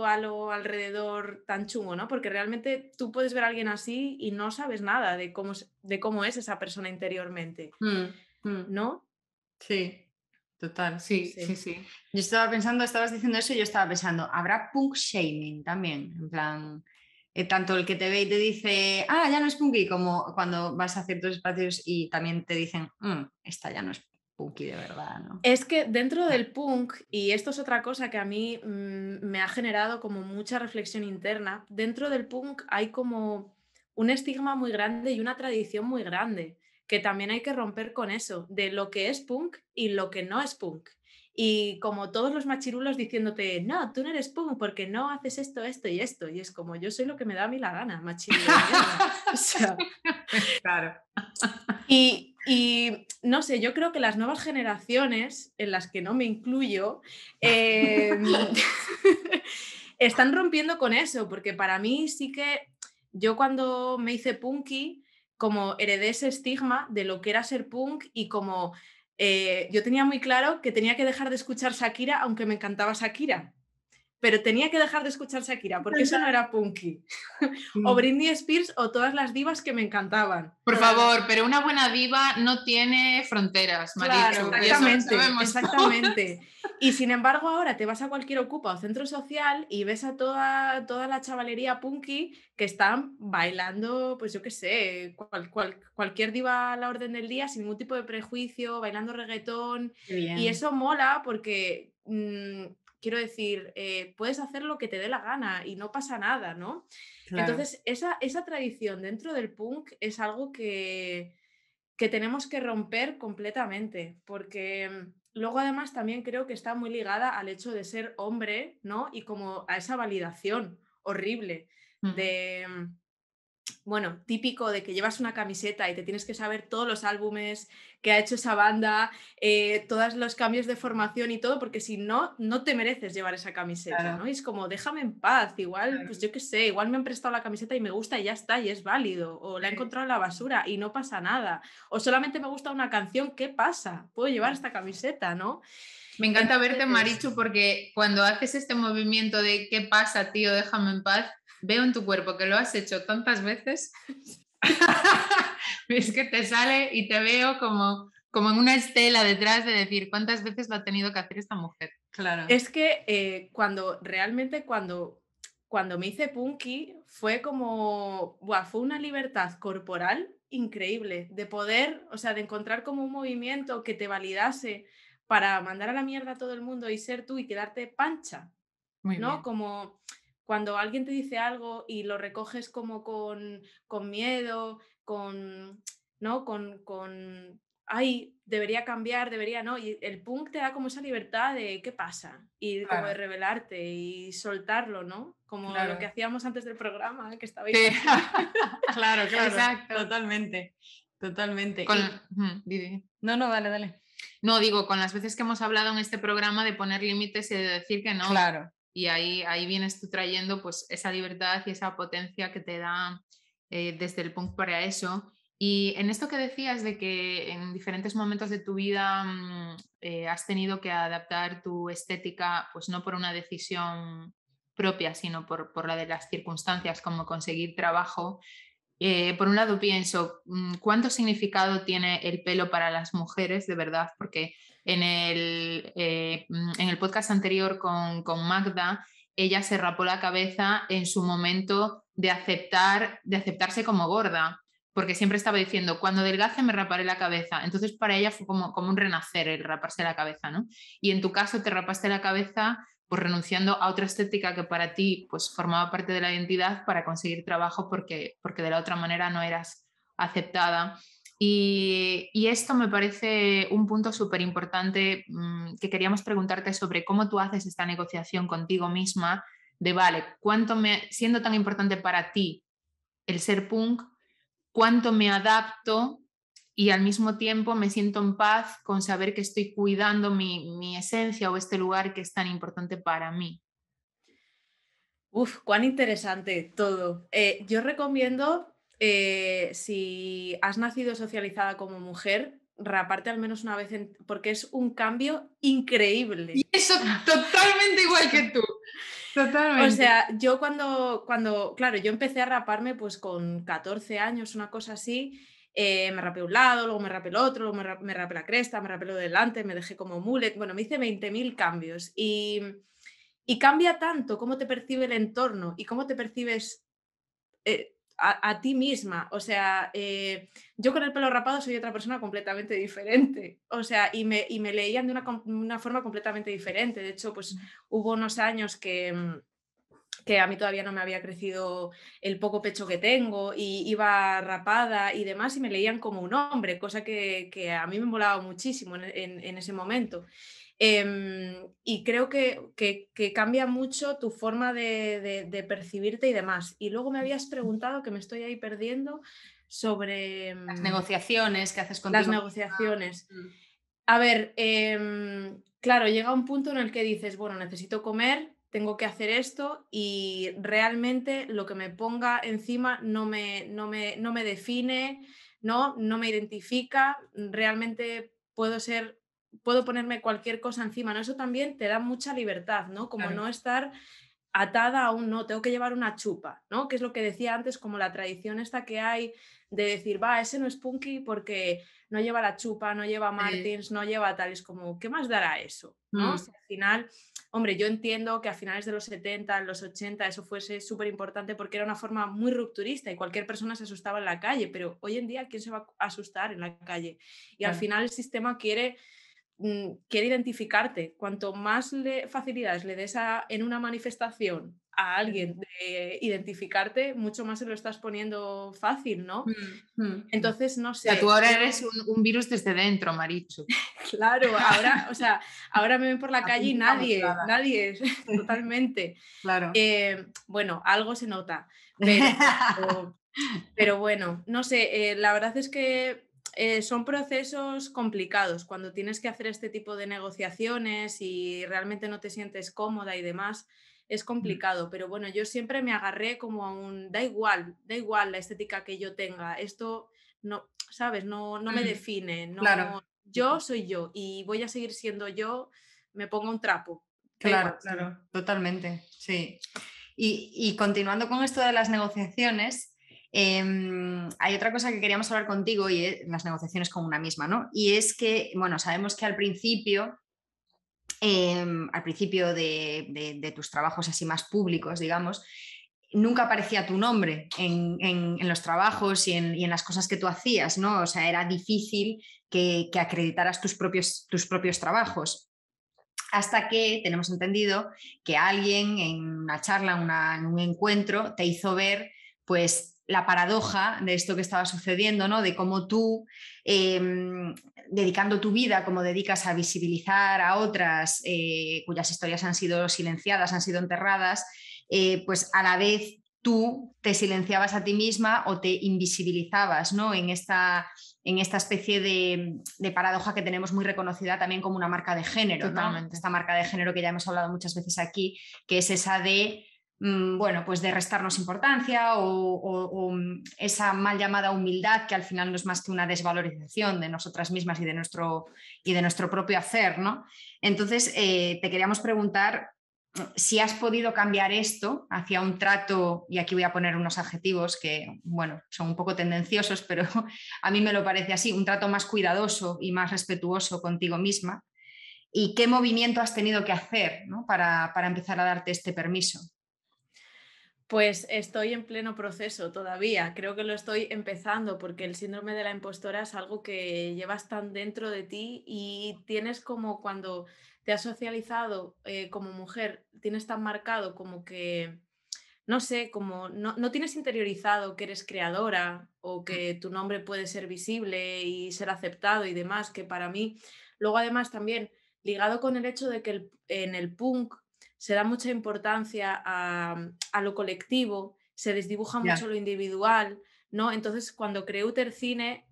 halo alrededor tan chungo, ¿no? Porque realmente tú puedes ver a alguien así y no sabes nada de cómo es esa persona interiormente, Mm, mm. ¿no? Sí, total. Sí, sí, Sí. sí. Yo estaba pensando, estabas diciendo eso y yo estaba pensando, ¿habrá punk shaming también? En plan, tanto el que te ve y te dice, ah, ya no es punky, como cuando vas a ciertos espacios y también te dicen, esta ya no es punky de verdad, ¿no? Es que dentro del punk, y esto es otra cosa que a mí me ha generado como mucha reflexión interna, dentro del punk hay como un estigma muy grande y una tradición muy grande, que también hay que romper con eso, de lo que es punk y lo que no es punk. Y como todos los machirulos diciéndote, no, tú no eres punk porque no haces esto, esto y esto. Y es como, yo soy lo que me da a mí la gana, machirulo de mierda. O sea, Claro. y no sé, yo creo que las nuevas generaciones, en las que no me incluyo, están rompiendo con eso, porque para mí sí que yo cuando me hice punky, como heredé ese estigma de lo que era ser punk y como yo tenía muy claro que tenía que dejar de escuchar Shakira aunque me encantaba Shakira. Pero tenía que dejar de escuchar Shakira porque eso no era punky. O Britney Spears o todas las divas que me encantaban. Por Claro, favor, pero una buena diva no tiene fronteras, claro, Marichu, y eso lo Exactamente, sabemos todos. exactamente. Y sin embargo, ahora te vas a cualquier ocupa o centro social y ves a toda la chavalería punky que están bailando, pues yo qué sé, cualquier diva a la orden del día, sin ningún tipo de prejuicio, bailando reggaetón. qué Y bien. eso mola porque, quiero decir, puedes hacer lo que te dé la gana y no pasa nada, ¿no? Claro. Entonces, esa tradición dentro del punk es algo que tenemos que romper completamente, porque luego además también creo que está muy ligada al hecho de ser hombre, ¿no? Y como a esa validación horrible de, bueno, típico de que llevas una camiseta y te tienes que saber todos los álbumes que ha hecho esa banda, todos los cambios de formación y todo, porque si no, no te mereces llevar esa camiseta, Claro, ¿no? Y es como, déjame en paz, igual, claro. pues yo qué sé, igual me han prestado la camiseta y me gusta y ya está, y es válido, o la he Sí, encontrado en la basura y no pasa nada, o solamente me gusta una canción, ¿qué pasa? Puedo llevar esta camiseta, ¿no? Me encanta verte, Entonces, Marichu, porque cuando haces este movimiento de ¿qué pasa, tío? Déjame en paz, veo en tu cuerpo que lo has hecho tantas veces. Es que te sale y te veo como en una estela detrás de decir cuántas veces lo ha tenido que hacer esta mujer. claro. es que cuando me hice punky fue como, buah, fue una libertad corporal increíble de poder, o sea, de encontrar como un movimiento que te validase para mandar a la mierda a todo el mundo y ser tú y quedarte pancha, Muy ¿no? bien. Como cuando alguien te dice algo y lo recoges como con miedo, ¿no? Ay, debería cambiar, debería, ¿no? Y el punk te da como esa libertad de qué pasa y como de Claro, revelarte y soltarlo, ¿no? Como lo que claro. hacíamos antes del programa, que estabais Sí. aquí. Claro, Exacto. totalmente, totalmente. Con... Y... Di. No, dale. No, digo, con las veces que hemos hablado en este programa de poner límites y de decir que no. Claro, Y ahí vienes tú trayendo pues esa libertad y esa potencia que te da desde el punk para eso. Y en esto que decías de que en diferentes momentos de tu vida has tenido que adaptar tu estética, pues no por una decisión propia, sino por la de las circunstancias, como conseguir trabajo. Por un lado pienso, ¿cuánto significado tiene el pelo para las mujeres de verdad? Porque en el podcast anterior con Magda, ella se rapó la cabeza en su momento de aceptarse como gorda, porque siempre estaba diciendo, cuando adelgace me raparé la cabeza. Entonces para ella fue como un renacer el raparse la cabeza, ¿no? Y en tu caso te rapaste la cabeza pues renunciando a otra estética que para ti pues formaba parte de la identidad para conseguir trabajo porque de la otra manera no eras aceptada. Y esto me parece un punto súper importante que queríamos preguntarte sobre cómo tú haces esta negociación contigo misma de, vale, siendo tan importante para ti el ser punk, cuánto me adapto y al mismo tiempo me siento en paz con saber que estoy cuidando mi esencia o este lugar que es tan importante para mí. Uf, cuán interesante todo. Yo recomiendo, si has nacido socializada como mujer, raparte al menos una vez, porque es un cambio increíble. Y eso totalmente igual que tú. Totalmente. O sea, yo claro, yo empecé a raparme pues con 14 años, una cosa así. Me rapé un lado, luego me rapé el otro, luego me rapé la cresta, me rapé lo delante, me dejé como mullet. Bueno, me hice 20.000 cambios y cambia tanto cómo te percibe el entorno y cómo te percibes a ti misma. O sea, yo con el pelo rapado soy otra persona completamente diferente. O sea, y me leían de una forma completamente diferente. De hecho, pues hubo unos años que a mí todavía no me había crecido el poco pecho que tengo y iba rapada y demás y me leían como un hombre, cosa que a mí me molaba muchísimo en ese momento. Y creo que cambia mucho tu forma de percibirte y demás. Y luego me habías preguntado, que me estoy ahí perdiendo, sobre las negociaciones que haces contigo. las negociaciones. A ver, claro, llega un punto en el que dices, bueno, necesito comer, tengo que hacer esto y realmente lo que me ponga encima no me define, no me identifica, realmente puedo ponerme cualquier cosa encima, ¿no? Eso también te da mucha libertad, ¿no? Como Claro. no estar atada a un no, tengo que llevar una chupa, ¿no? Que es lo que decía antes, como la tradición esta que hay de decir, va, ese no es punky porque no lleva la chupa, no lleva Martins, no lleva tal, es como, ¿qué más dará eso? ¿no? O sea, al final, hombre, yo entiendo que a finales de los 70, en los 80 eso fuese súper importante porque era una forma muy rupturista y cualquier persona se asustaba en la calle, pero hoy en día, ¿quién se va a asustar en la calle? Y al final el sistema quiere identificarte. Cuanto más facilidades le des en una manifestación a alguien de identificarte, mucho más se lo estás poniendo fácil, ¿no? Entonces, no sé. O sea, tú ahora eres un virus desde dentro, Marichu. Claro, ahora, o sea, ahora me ven por la calle y nadie, totalmente. Claro. Bueno, algo se nota, pero bueno, no sé, la verdad es que son procesos complicados cuando tienes que hacer este tipo de negociaciones y realmente no te sientes cómoda y demás, es complicado, pero bueno, yo siempre me agarré como a da igual la estética que yo tenga, esto no, ¿sabes? No me define, no, claro. Yo soy yo y voy a seguir siendo yo, me pongo un trapo. Claro, totalmente, sí. Y continuando con esto de las negociaciones, hay otra cosa que queríamos hablar contigo y es las negociaciones con una misma, ¿no? Y es que, bueno, sabemos que al principio de tus trabajos así más públicos, digamos, nunca aparecía tu nombre en los trabajos y en las cosas que tú hacías, ¿no? O sea, era difícil que acreditaras tus propios trabajos. Hasta que tenemos entendido que alguien en una charla, en un encuentro, te hizo ver pues la paradoja de esto que estaba sucediendo, ¿no? De cómo tú, dedicando tu vida como dedicas a visibilizar a otras cuyas historias han sido silenciadas, han sido enterradas, pues a la vez tú te silenciabas a ti misma o te invisibilizabas, ¿no? En esta especie de paradoja que tenemos muy reconocida también como una marca de género, ¿no? Esta marca de género que ya hemos hablado muchas veces aquí, que es esa de, bueno, pues de restarnos importancia o esa mal llamada humildad que al final no es más que una desvalorización de nosotras mismas y de nuestro propio hacer, ¿no? Entonces, te queríamos preguntar si has podido cambiar esto hacia un trato, y aquí voy a poner unos adjetivos que, bueno, son un poco tendenciosos, pero a mí me lo parece así, un trato más cuidadoso y más respetuoso contigo misma, y qué movimiento has tenido que hacer, ¿no? para empezar a darte este permiso. Pues estoy en pleno proceso todavía, creo que lo estoy empezando porque el síndrome de la impostora es algo que llevas tan dentro de ti y tienes como cuando te has socializado como mujer, tienes tan marcado como que, no sé, como no tienes interiorizado que eres creadora o que tu nombre puede ser visible y ser aceptado y demás, que para mí, luego además también ligado con el hecho de que en el punk se da mucha importancia a lo colectivo, se desdibuja mucho lo individual, ¿no? Entonces, cuando creé Utercine,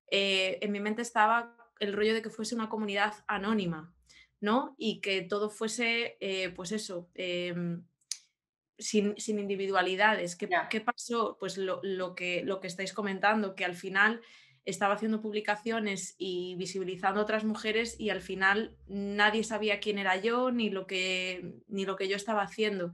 en mi mente estaba el rollo de que fuese una comunidad anónima, ¿no? Y que todo fuese, pues eso, sin individualidades. ¿Qué pasó? Pues lo que estáis comentando, que al final estaba haciendo publicaciones y visibilizando a otras mujeres y al final nadie sabía quién era yo ni lo que yo estaba haciendo.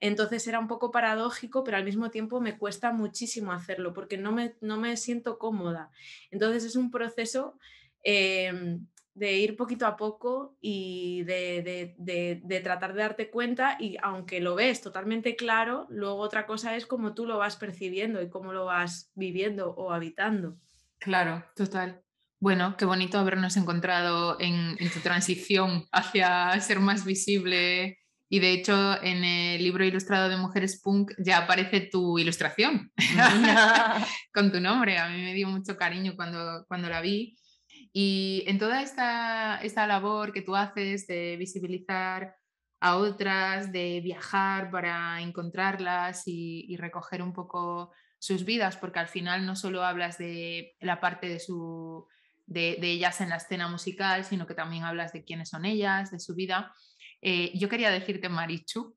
Entonces era un poco paradójico, pero al mismo tiempo me cuesta muchísimo hacerlo porque no me siento cómoda. Entonces es un proceso de ir poquito a poco y de tratar de darte cuenta, y aunque lo ves totalmente claro, luego otra cosa es cómo tú lo vas percibiendo y cómo lo vas viviendo o habitando. Claro, total. Bueno, qué bonito habernos encontrado en tu transición hacia ser más visible. Y de hecho, en el libro ilustrado de Mujeres Punk ya aparece tu ilustración con tu nombre. A mí me dio mucho cariño cuando la vi. Y en toda esta labor que tú haces de visibilizar a otras, de viajar para encontrarlas y recoger un poco sus vidas, porque al final no solo hablas de la parte de ellas en la escena musical, sino que también hablas de quiénes son ellas, de su vida. Yo quería decirte, Marichu,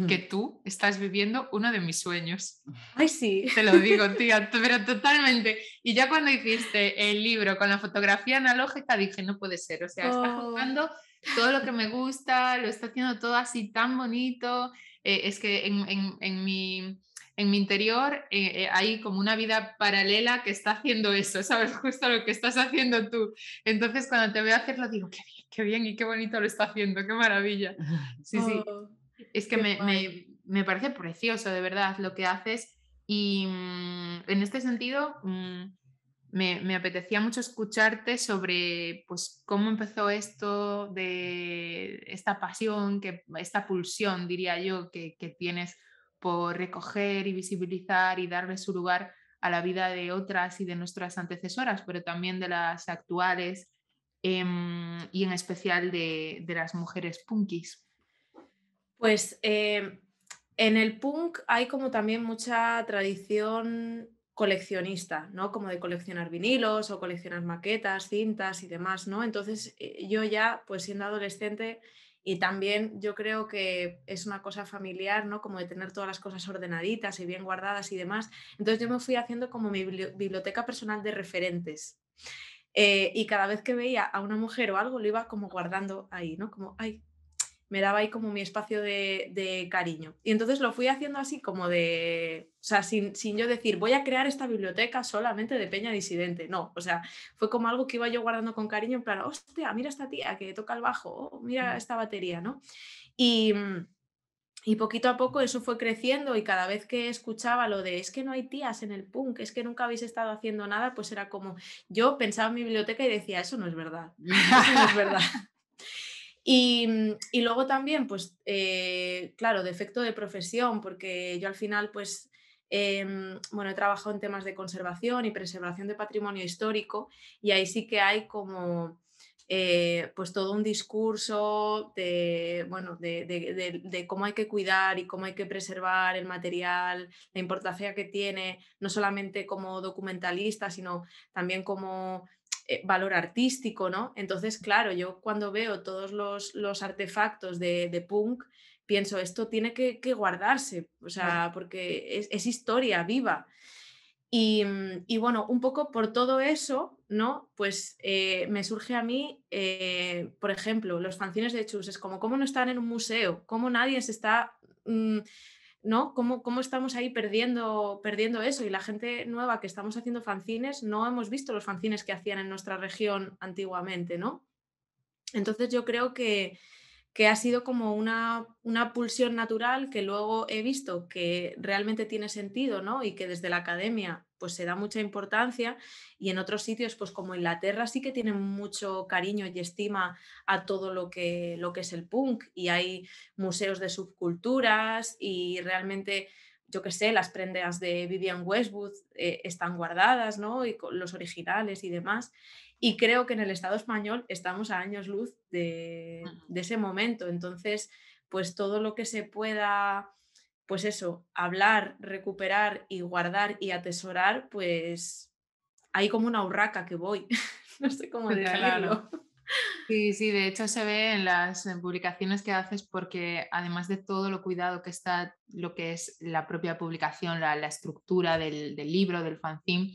que tú estás viviendo uno de mis sueños. Ay, sí. Te lo digo, tía, pero totalmente. Y ya cuando hiciste el libro con la fotografía analógica, dije, no puede ser. O sea, está juntando todo lo que me gusta, lo está haciendo todo así tan bonito. Es que en mi interior hay como una vida paralela que está haciendo eso, ¿sabes? Justo lo que estás haciendo tú. Entonces, cuando te veo hacerlo, digo, qué bien y qué bonito lo está haciendo, qué maravilla. Sí, sí. Es que me parece precioso, de verdad, lo que haces. Y en este sentido, me apetecía mucho escucharte sobre pues, cómo empezó esto de esta pasión, esta pulsión, diría yo, que tienes por recoger y visibilizar y darle su lugar a la vida de otras y de nuestras antecesoras, pero también de las actuales y en especial de las mujeres punkis. Pues en el punk hay como también mucha tradición coleccionista, ¿no? Como de coleccionar vinilos o coleccionar maquetas, cintas y demás, ¿no? Entonces yo ya, pues siendo adolescente, y también yo creo que es una cosa familiar, ¿no? Como de tener todas las cosas ordenaditas y bien guardadas y demás. Entonces yo me fui haciendo como mi biblioteca personal de referentes. Y cada vez que veía a una mujer o algo, lo iba como guardando ahí, ¿no? Como, ay, me daba ahí como mi espacio de cariño. Y entonces lo fui haciendo así como de, o sea, sin yo decir, voy a crear esta biblioteca solamente de Peña Disidente. No, o sea, fue como algo que iba yo guardando con cariño, en plan, hostia, mira esta tía que toca el bajo, oh, mira esta batería, ¿no? Y Y poquito a poco eso fue creciendo y cada vez que escuchaba lo de es que no hay tías en el punk, es que nunca habéis estado haciendo nada, pues era como, yo pensaba en mi biblioteca y decía, eso no es verdad, eso no es verdad. Y luego también, pues, claro, defecto de profesión, porque yo al final, pues, bueno, he trabajado en temas de conservación y preservación de patrimonio histórico y ahí sí que hay como, pues, todo un discurso de, bueno, de cómo hay que cuidar y cómo hay que preservar el material, la importancia que tiene, no solamente como documentalista, sino también como valor artístico, ¿no? Entonces, claro, yo cuando veo todos los artefactos de punk, pienso, esto tiene que guardarse, o sea, porque es historia viva. Y bueno, un poco por todo eso, ¿no? Pues me surge a mí, por ejemplo, los fanzines de Chus, es como, ¿cómo no están en un museo? ¿Cómo nadie se está... ¿no? ¿Cómo estamos ahí perdiendo eso? Y la gente nueva que estamos haciendo fanzines, no hemos visto los fanzines que hacían en nuestra región antiguamente, ¿no? Entonces yo creo que ha sido como una pulsión natural que luego he visto que realmente tiene sentido, ¿no? Y que desde la academia pues se da mucha importancia y en otros sitios pues como Inglaterra sí que tienen mucho cariño y estima a todo lo que es el punk y hay museos de subculturas y realmente yo qué sé, las prendas de Vivienne Westwood están guardadas, ¿no? Y con los originales y demás. Y creo que en el Estado español estamos a años luz de ese momento. Entonces, pues todo lo que se pueda, pues eso, hablar, recuperar y guardar y atesorar, pues hay como una urraca que voy. No sé cómo decirlo. Sí, sí, de hecho se ve en las publicaciones que haces porque además de todo lo cuidado que está lo que es la propia publicación, la estructura del libro, del fanzine,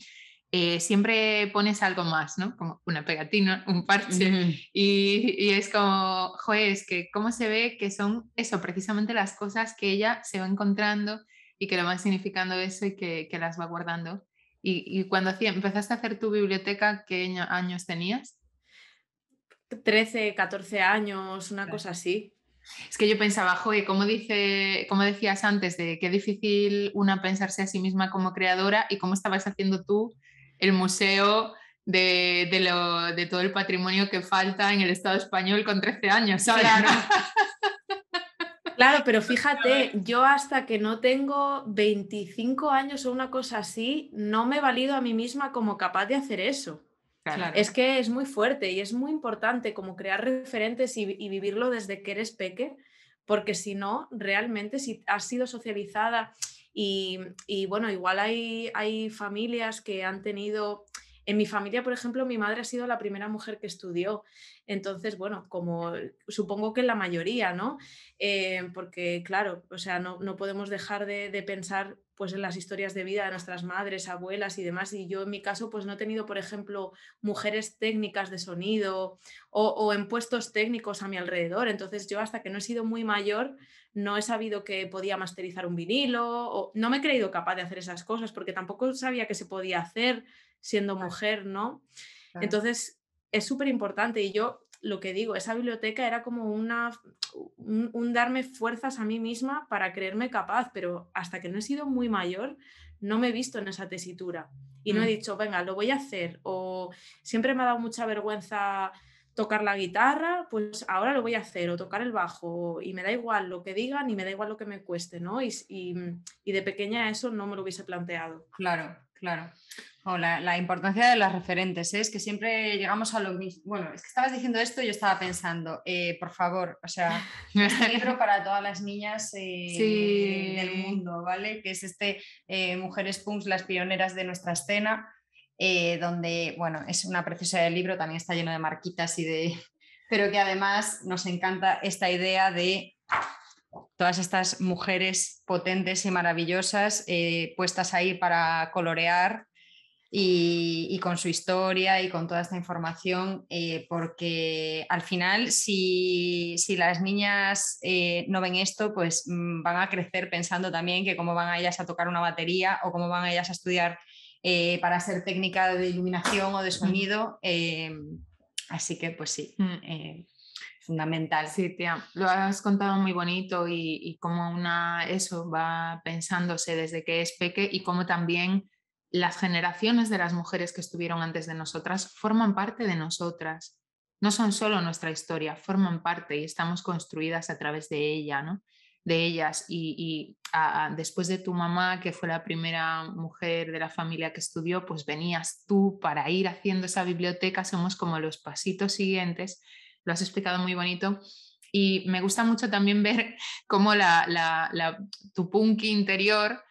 siempre pones algo más, ¿no? Como una pegatina, un parche y es como, joder, es que cómo se ve que son eso, precisamente las cosas que ella se va encontrando y que le van significando eso y que las va guardando. Y cuando empezaste a hacer tu biblioteca, ¿qué años tenías? 13, 14 años, una cosa así. Es que yo pensaba, joder, como decías antes, de qué difícil una pensarse a sí misma como creadora y cómo estabas haciendo tú el museo de todo el patrimonio que falta en el Estado español con 13 años, ¿sabes? Claro. Claro, pero fíjate, yo hasta que no tengo 25 años o una cosa así, no me valido a mí misma como capaz de hacer eso. Claro. Es que es muy fuerte y es muy importante como crear referentes y vivirlo desde que eres peque, porque si no, realmente si has sido socializada y bueno, igual hay familias que han tenido... En mi familia, por ejemplo, mi madre ha sido la primera mujer que estudió. Entonces, bueno, como supongo que la mayoría, ¿no? Porque, claro, o sea, no podemos dejar de pensar pues, en las historias de vida de nuestras madres, abuelas y demás. Y yo, en mi caso, pues no he tenido, por ejemplo, mujeres técnicas de sonido o en puestos técnicos a mi alrededor. Entonces, yo hasta que no he sido muy mayor, no he sabido que podía masterizar un vinilo o no me he creído capaz de hacer esas cosas porque tampoco sabía que se podía hacer siendo mujer, ¿no? Entonces, es súper importante y yo lo que digo, esa biblioteca era como un darme fuerzas a mí misma para creerme capaz, pero hasta que no he sido muy mayor no me he visto en esa tesitura y no he dicho, venga, lo voy a hacer o siempre me ha dado mucha vergüenza tocar la guitarra, pues ahora lo voy a hacer o tocar el bajo y me da igual lo que digan y me da igual lo que me cueste, ¿no? Y de pequeña eso no me lo hubiese planteado. Claro, claro. O la importancia de las referentes, ¿eh? Es que siempre llegamos a lo mismo. Bueno, es que estabas diciendo esto y yo estaba pensando, por favor, o sea, este libro para todas las niñas Sí. del mundo, ¿vale? Que es Mujeres Punks, las pioneras de nuestra escena, donde, bueno, es una preciosa del libro, también está lleno de marquitas pero que además nos encanta esta idea de todas estas mujeres potentes y maravillosas puestas ahí para colorear y con su historia y con toda esta información, porque al final si las niñas no ven esto, pues van a crecer pensando también que cómo van a ellas a tocar una batería o cómo van a ellas a estudiar para ser técnica de iluminación o de sonido. Así que pues sí. fundamental. Sí, tía, lo has contado muy bonito y cómo eso va pensándose desde que es peque y cómo también las generaciones de las mujeres que estuvieron antes de nosotras forman parte de nosotras. No son solo nuestra historia, forman parte y estamos construidas a través de ella, ¿no? De ellas. Después de tu mamá, que fue la primera mujer de la familia que estudió, pues venías tú para ir haciendo esa biblioteca. Somos como los pasitos siguientes. Lo has explicado muy bonito. Y me gusta mucho también ver cómo tu punky interior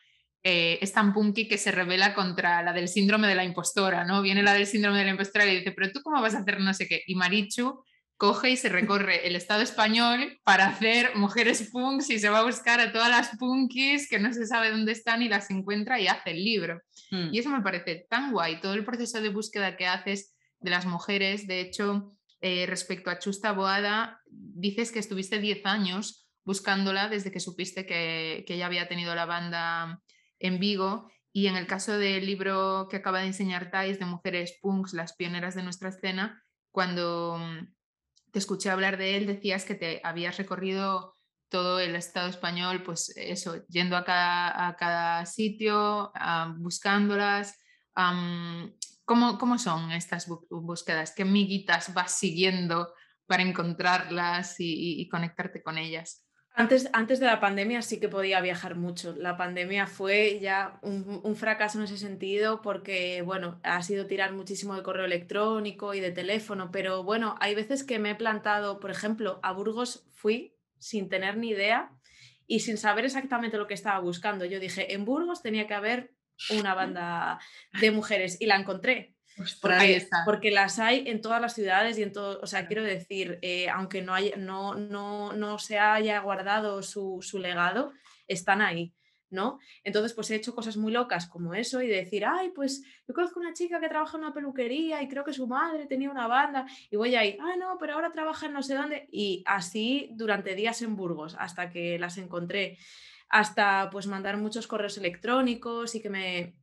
es tan punky que se revela contra la del síndrome de la impostora, ¿no? Viene la del síndrome de la impostora y dice, pero tú cómo vas a hacer no sé qué. Y Marichu coge y se recorre el Estado español para hacer mujeres punks y se va a buscar a todas las punkis que no se sabe dónde están y las encuentra y hace el libro. Y eso me parece tan guay, todo el proceso de búsqueda que haces de las mujeres. De hecho, respecto a Chus Taboada, dices que estuviste 10 años buscándola desde que supiste que ella había tenido la banda en Vigo. Y en el caso del libro que acaba de enseñar Thais, de Mujeres Punks, las pioneras de nuestra escena, cuando te escuché hablar de él, decías que te habías recorrido todo el Estado español, pues eso, yendo a cada sitio, buscándolas. ¿Cómo son estas búsquedas? ¿Qué miguitas vas siguiendo para encontrarlas y conectarte con ellas? Antes de la pandemia sí que podía viajar mucho. La pandemia fue ya un fracaso en ese sentido porque, bueno, ha sido tirar muchísimo de correo electrónico y de teléfono, pero bueno, hay veces que me he plantado, por ejemplo, a Burgos fui sin tener ni idea y sin saber exactamente lo que estaba buscando. Yo dije, en Burgos tenía que haber una banda de mujeres y la encontré. Porque las hay en todas las ciudades y en todo, o sea, quiero decir, aunque no se haya guardado su legado, están ahí, ¿no? Entonces, pues he hecho cosas muy locas como eso y decir, ay, pues yo conozco una chica que trabaja en una peluquería y creo que su madre tenía una banda y voy ahí, ah, no, pero ahora trabaja en no sé dónde y así durante días en Burgos hasta que las encontré, hasta pues mandar muchos correos electrónicos y que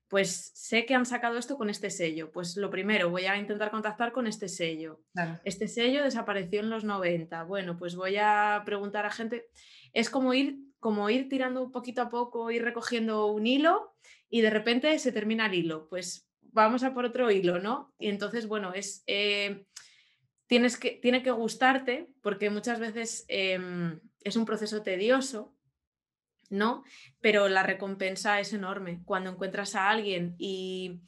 pues sé que han sacado esto con este sello. Pues lo primero, voy a intentar contactar con este sello. Claro. Este sello desapareció en los 90. Bueno, pues voy a preguntar a gente. Es como ir tirando poquito a poco, ir recogiendo un hilo y de repente se termina el hilo. Pues vamos a por otro hilo, ¿no? Y entonces, bueno, tiene que gustarte porque muchas veces es un proceso tedioso, ¿no? Pero la recompensa es enorme cuando encuentras a alguien y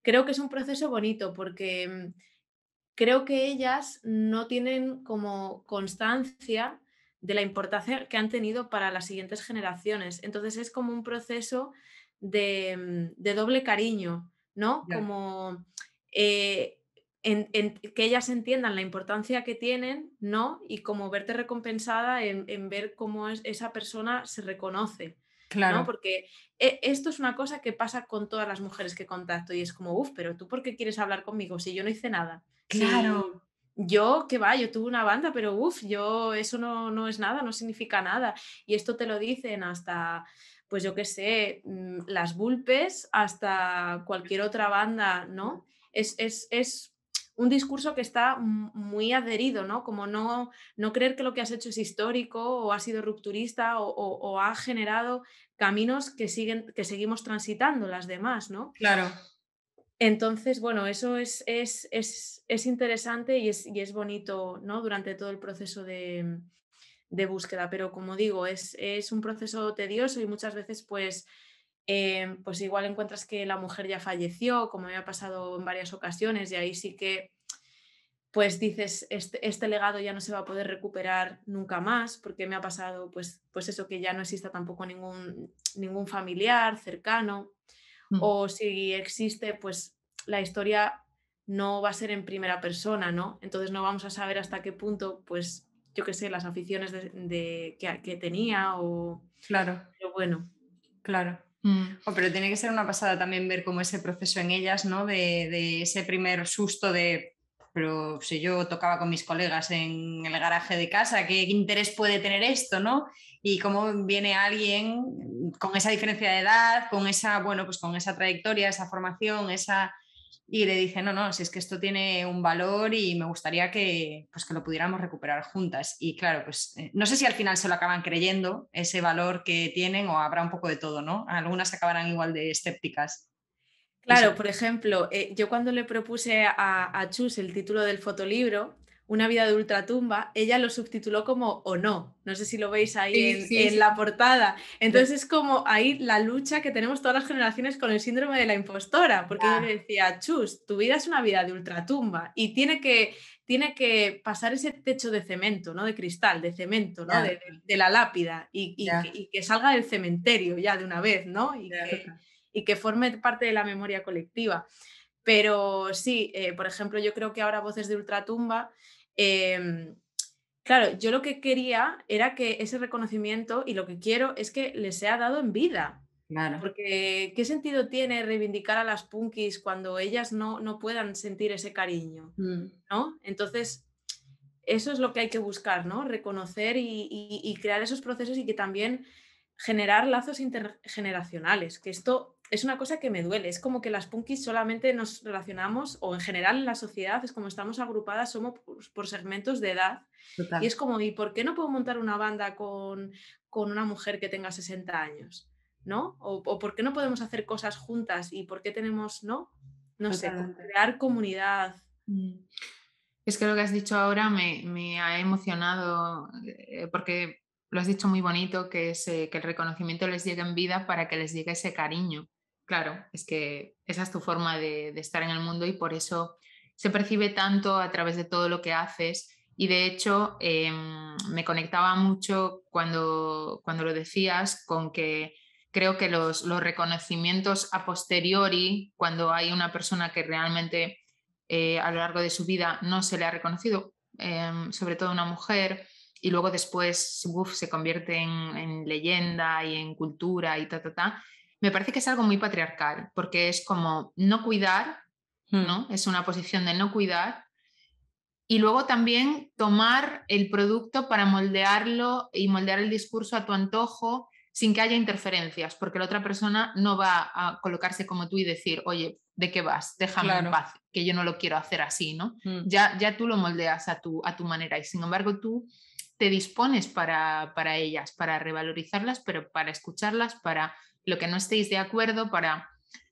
creo que es un proceso bonito porque creo que ellas no tienen como constancia de la importancia que han tenido para las siguientes generaciones. Entonces es como un proceso de doble cariño, ¿no? Ya. Como que ellas entiendan la importancia que tienen, ¿no? Y como verte recompensada en ver cómo esa persona se reconoce. Claro. ¿No? Porque esto es una cosa que pasa con todas las mujeres que contacto y es como, uff, pero tú ¿por qué quieres hablar conmigo si yo no hice nada? Claro. Si yo, qué va, yo tuve una banda, pero uff, eso no es nada, no significa nada. Y esto te lo dicen hasta, pues yo qué sé, las Vulpes, hasta cualquier otra banda, ¿no? Es un discurso que está muy adherido, ¿no? Como no creer que lo que has hecho es histórico o ha sido rupturista o ha generado caminos que seguimos transitando las demás, ¿no? Claro. Entonces, bueno, eso es interesante y es bonito, ¿no? Durante todo el proceso de búsqueda, pero como digo, es un proceso tedioso y muchas veces pues igual encuentras que la mujer ya falleció, como me ha pasado en varias ocasiones, y ahí sí que pues dices, este legado ya no se va a poder recuperar nunca más, porque me ha pasado pues eso, que ya no exista tampoco ningún familiar cercano, o si existe, pues la historia no va a ser en primera persona, ¿no? Entonces no vamos a saber hasta qué punto, pues yo qué sé, las aficiones que tenía o... Claro. Pero bueno. Claro. Pero tiene que ser una pasada también ver cómo ese proceso en ellas, ¿no? De ese primer susto de, pero si yo tocaba con mis colegas en el garaje de casa, ¿qué interés puede tener esto, no? Y cómo viene alguien con esa diferencia de edad, con esa, bueno, pues con esa trayectoria, esa formación, esa y le dice, no, si es que esto tiene un valor y me gustaría que, pues, que lo pudiéramos recuperar juntas. Y claro, pues no sé si al final se lo acaban creyendo, ese valor que tienen, o habrá un poco de todo, ¿no? Algunas acabarán igual de escépticas. Claro, por ejemplo, yo cuando le propuse a Chus el título del fotolibro, Una vida de ultratumba, ella lo subtituló como O no. No sé si lo veis ahí Sí, sí, en sí. la portada. Entonces es como ahí la lucha que tenemos todas las generaciones con el síndrome de la impostora, porque yo le decía, Chus, tu vida es una vida de ultratumba y tiene que pasar ese techo de cemento, ¿no? De cristal, de cemento, ¿no? De la lápida y que salga del cementerio ya de una vez, ¿no? Y que forme parte de la memoria colectiva. Pero sí, por ejemplo, yo creo que ahora Voces de Ultratumba, claro, yo lo que quería era que ese reconocimiento, y lo que quiero es que les sea dado en vida. Claro. Porque ¿qué sentido tiene reivindicar a las punkis cuando ellas no puedan sentir ese cariño? ¿No? Entonces, eso es lo que hay que buscar, ¿no? Reconocer y crear esos procesos y que también generar lazos intergeneracionales, que esto es una cosa que me duele, es como que las punkis solamente nos relacionamos, o en general en la sociedad, es como estamos agrupadas, somos por segmentos de edad, Total. y es como, ¿y por qué no puedo montar una banda con una mujer que tenga 60 años? ¿No? O ¿por qué no podemos hacer cosas juntas? ¿Y por qué tenemos, no sé, crear comunidad? Es que lo que has dicho ahora me ha emocionado porque lo has dicho muy bonito, que es que el reconocimiento les llegue en vida para que les llegue ese cariño. Claro, es que esa es tu forma de estar en el mundo y por eso se percibe tanto a través de todo lo que haces. Y de hecho, me conectaba mucho cuando lo decías con que creo que los reconocimientos a posteriori, cuando hay una persona que realmente a lo largo de su vida no se le ha reconocido, sobre todo una mujer, y luego después se convierte en leyenda y en cultura y ta. Me parece que es algo muy patriarcal, porque es como no cuidar, ¿no? Es una posición de no cuidar. Y luego también tomar el producto para moldearlo y moldear el discurso a tu antojo sin que haya interferencias, porque la otra persona no va a colocarse como tú y decir, oye, ¿de qué vas? Déjame en paz, que yo no lo quiero hacer así, ¿no? Ya tú lo moldeas a tu manera y sin embargo tú te dispones para ellas, para revalorizarlas, pero para escucharlas, para lo que no estéis de acuerdo,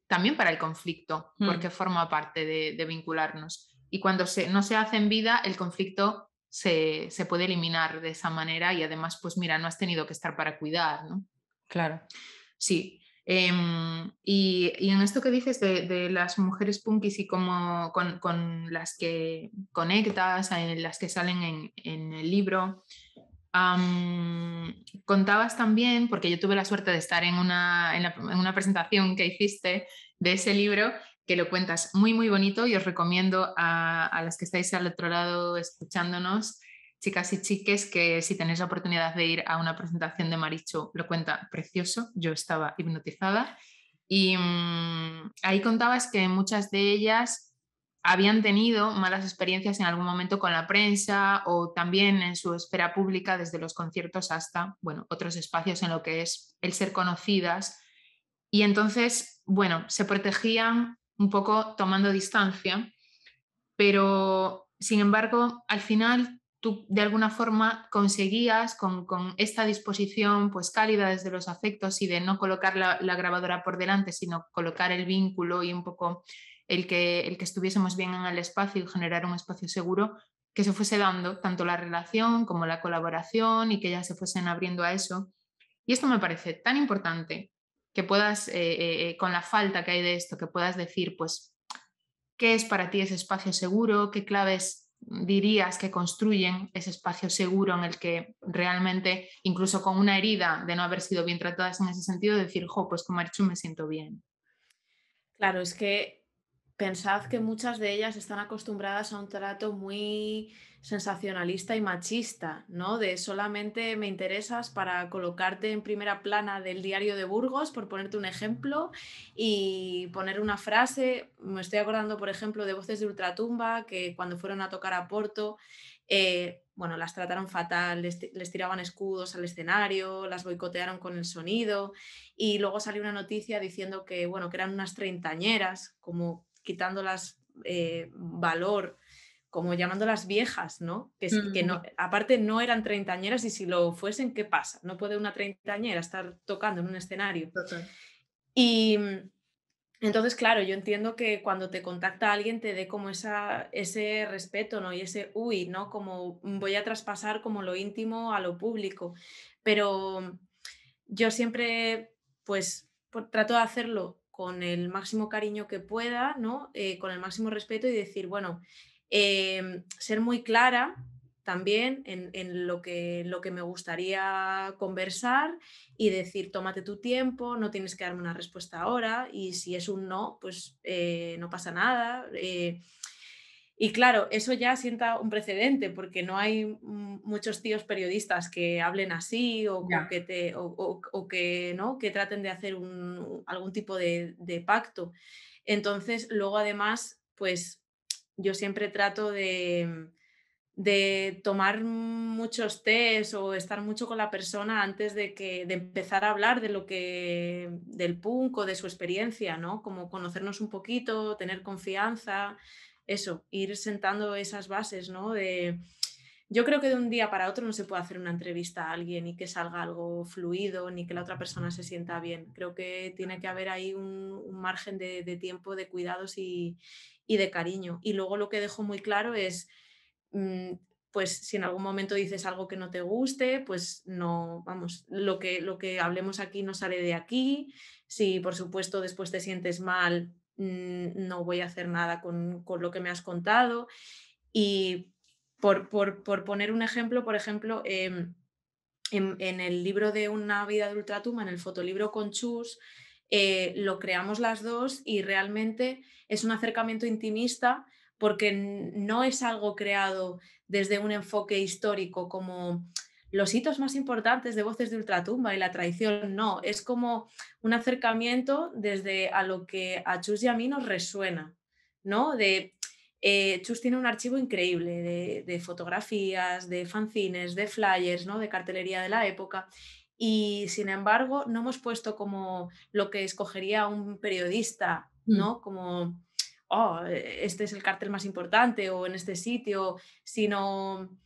también para el conflicto, porque forma parte de vincularnos. Y cuando no se hace en vida, el conflicto se puede eliminar de esa manera y además, pues mira, no has tenido que estar para cuidar, ¿no? Claro. Sí. Y en esto que dices de las mujeres punkis y cómo con las que conectas, en las que salen en el libro, contabas también, porque yo tuve la suerte de estar en una presentación que hiciste de ese libro, que lo cuentas muy, muy bonito y os recomiendo a las que estáis al otro lado escuchándonos, chicas y chiques, que si tenéis la oportunidad de ir a una presentación de Marichu, lo cuenta precioso, yo estaba hipnotizada. Y ahí contabas que muchas de ellas habían tenido malas experiencias en algún momento con la prensa o también en su esfera pública, desde los conciertos hasta, bueno, otros espacios en lo que es el ser conocidas. Y entonces, bueno, se protegían un poco tomando distancia, pero sin embargo, al final tú de alguna forma conseguías con esta disposición pues cálida desde los afectos y de no colocar la grabadora por delante, sino colocar el vínculo y un poco el que estuviésemos bien en el espacio y generar un espacio seguro, que se fuese dando tanto la relación como la colaboración y que ya se fuesen abriendo a eso. Y esto me parece tan importante que puedas, con la falta que hay de esto, que puedas decir, pues, ¿qué es para ti ese espacio seguro? ¿Qué claves dirías que construyen ese espacio seguro en el que realmente, incluso con una herida de no haber sido bien tratadas en ese sentido, decir, jo, pues con Marichu me siento bien? Claro, es que pensad que muchas de ellas están acostumbradas a un trato muy sensacionalista y machista, ¿no? De solamente me interesas para colocarte en primera plana del diario de Burgos, por ponerte un ejemplo, y poner una frase. Me estoy acordando, por ejemplo, de Voces de Ultratumba, que cuando fueron a tocar a Porto, bueno, las trataron fatal, les tiraban escudos al escenario, las boicotearon con el sonido, y luego salió una noticia diciendo que, bueno, que eran unas treintañeras, como quitándolas valor, como llamándolas viejas, ¿no? Que no, aparte no eran treintañeras, y si lo fuesen, ¿qué pasa? No puede una treintañera estar tocando en un escenario. Total. Y entonces, claro, yo entiendo que cuando te contacta alguien te dé como ese respeto, ¿no? Y ese ¿no? Como voy a traspasar como lo íntimo a lo público. Pero yo siempre, pues, trato de hacerlo con el máximo cariño que pueda, ¿no? Con el máximo respeto, y decir, bueno, ser muy clara también en lo que me gustaría conversar, y decir, tómate tu tiempo, no tienes que darme una respuesta ahora, y si es un no, pues no pasa nada. Y claro, eso ya sienta un precedente, porque no hay muchos tíos periodistas que hablen así, o que, ¿no? que traten de hacer algún tipo de pacto. Entonces, luego además, pues yo siempre trato de tomar muchos tés o estar mucho con la persona antes de empezar a hablar del punk o de su experiencia, ¿no? Como conocernos un poquito, tener confianza, eso, ir sentando esas bases, ¿no? Yo creo que de un día para otro no se puede hacer una entrevista a alguien y que salga algo fluido, ni que la otra persona se sienta bien. Creo que tiene que haber ahí un margen de tiempo, de cuidados y de cariño. Y luego lo que dejo muy claro es, pues si en algún momento dices algo que no te guste, pues no, vamos, lo que hablemos aquí no sale de aquí. Si por supuesto después te sientes mal, no voy a hacer nada con lo que me has contado. Y por poner un ejemplo, por ejemplo, en el libro de Una vida de ultratumba, en el fotolibro con Chus, lo creamos las dos, y realmente es un acercamiento intimista, porque no es algo creado desde un enfoque histórico como los hitos más importantes de Voces de Ultratumba y la traición. No, es como un acercamiento desde a lo que a Chus y a mí nos resuena, ¿no? Chus tiene un archivo increíble de fotografías, de fanzines, de flyers, ¿no? De cartelería de la época, y sin embargo no hemos puesto como lo que escogería un periodista, ¿no? Como, este es el cartel más importante, o en este sitio, sino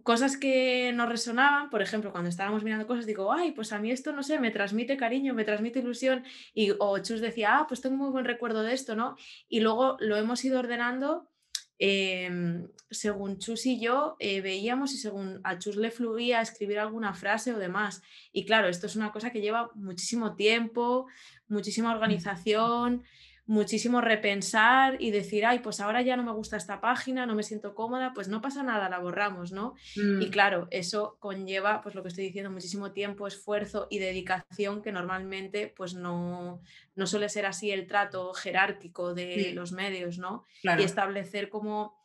cosas que nos resonaban. Por ejemplo, cuando estábamos mirando cosas, digo, ay, pues a mí esto, no sé, me transmite cariño, me transmite ilusión, o Chus decía, pues tengo muy buen recuerdo de esto, ¿no? Y luego lo hemos ido ordenando según Chus y yo veíamos, y según a Chus le fluía escribir alguna frase o demás. Y claro, esto es una cosa que lleva muchísimo tiempo, muchísima organización, muchísimo repensar y decir, ay, pues ahora ya no me gusta esta página, no me siento cómoda, pues no pasa nada, la borramos, ¿no? Y claro, eso conlleva, pues lo que estoy diciendo, muchísimo tiempo, esfuerzo y dedicación, que normalmente pues no suele ser así el trato jerárquico de los medios, ¿no? Claro. Y establecer como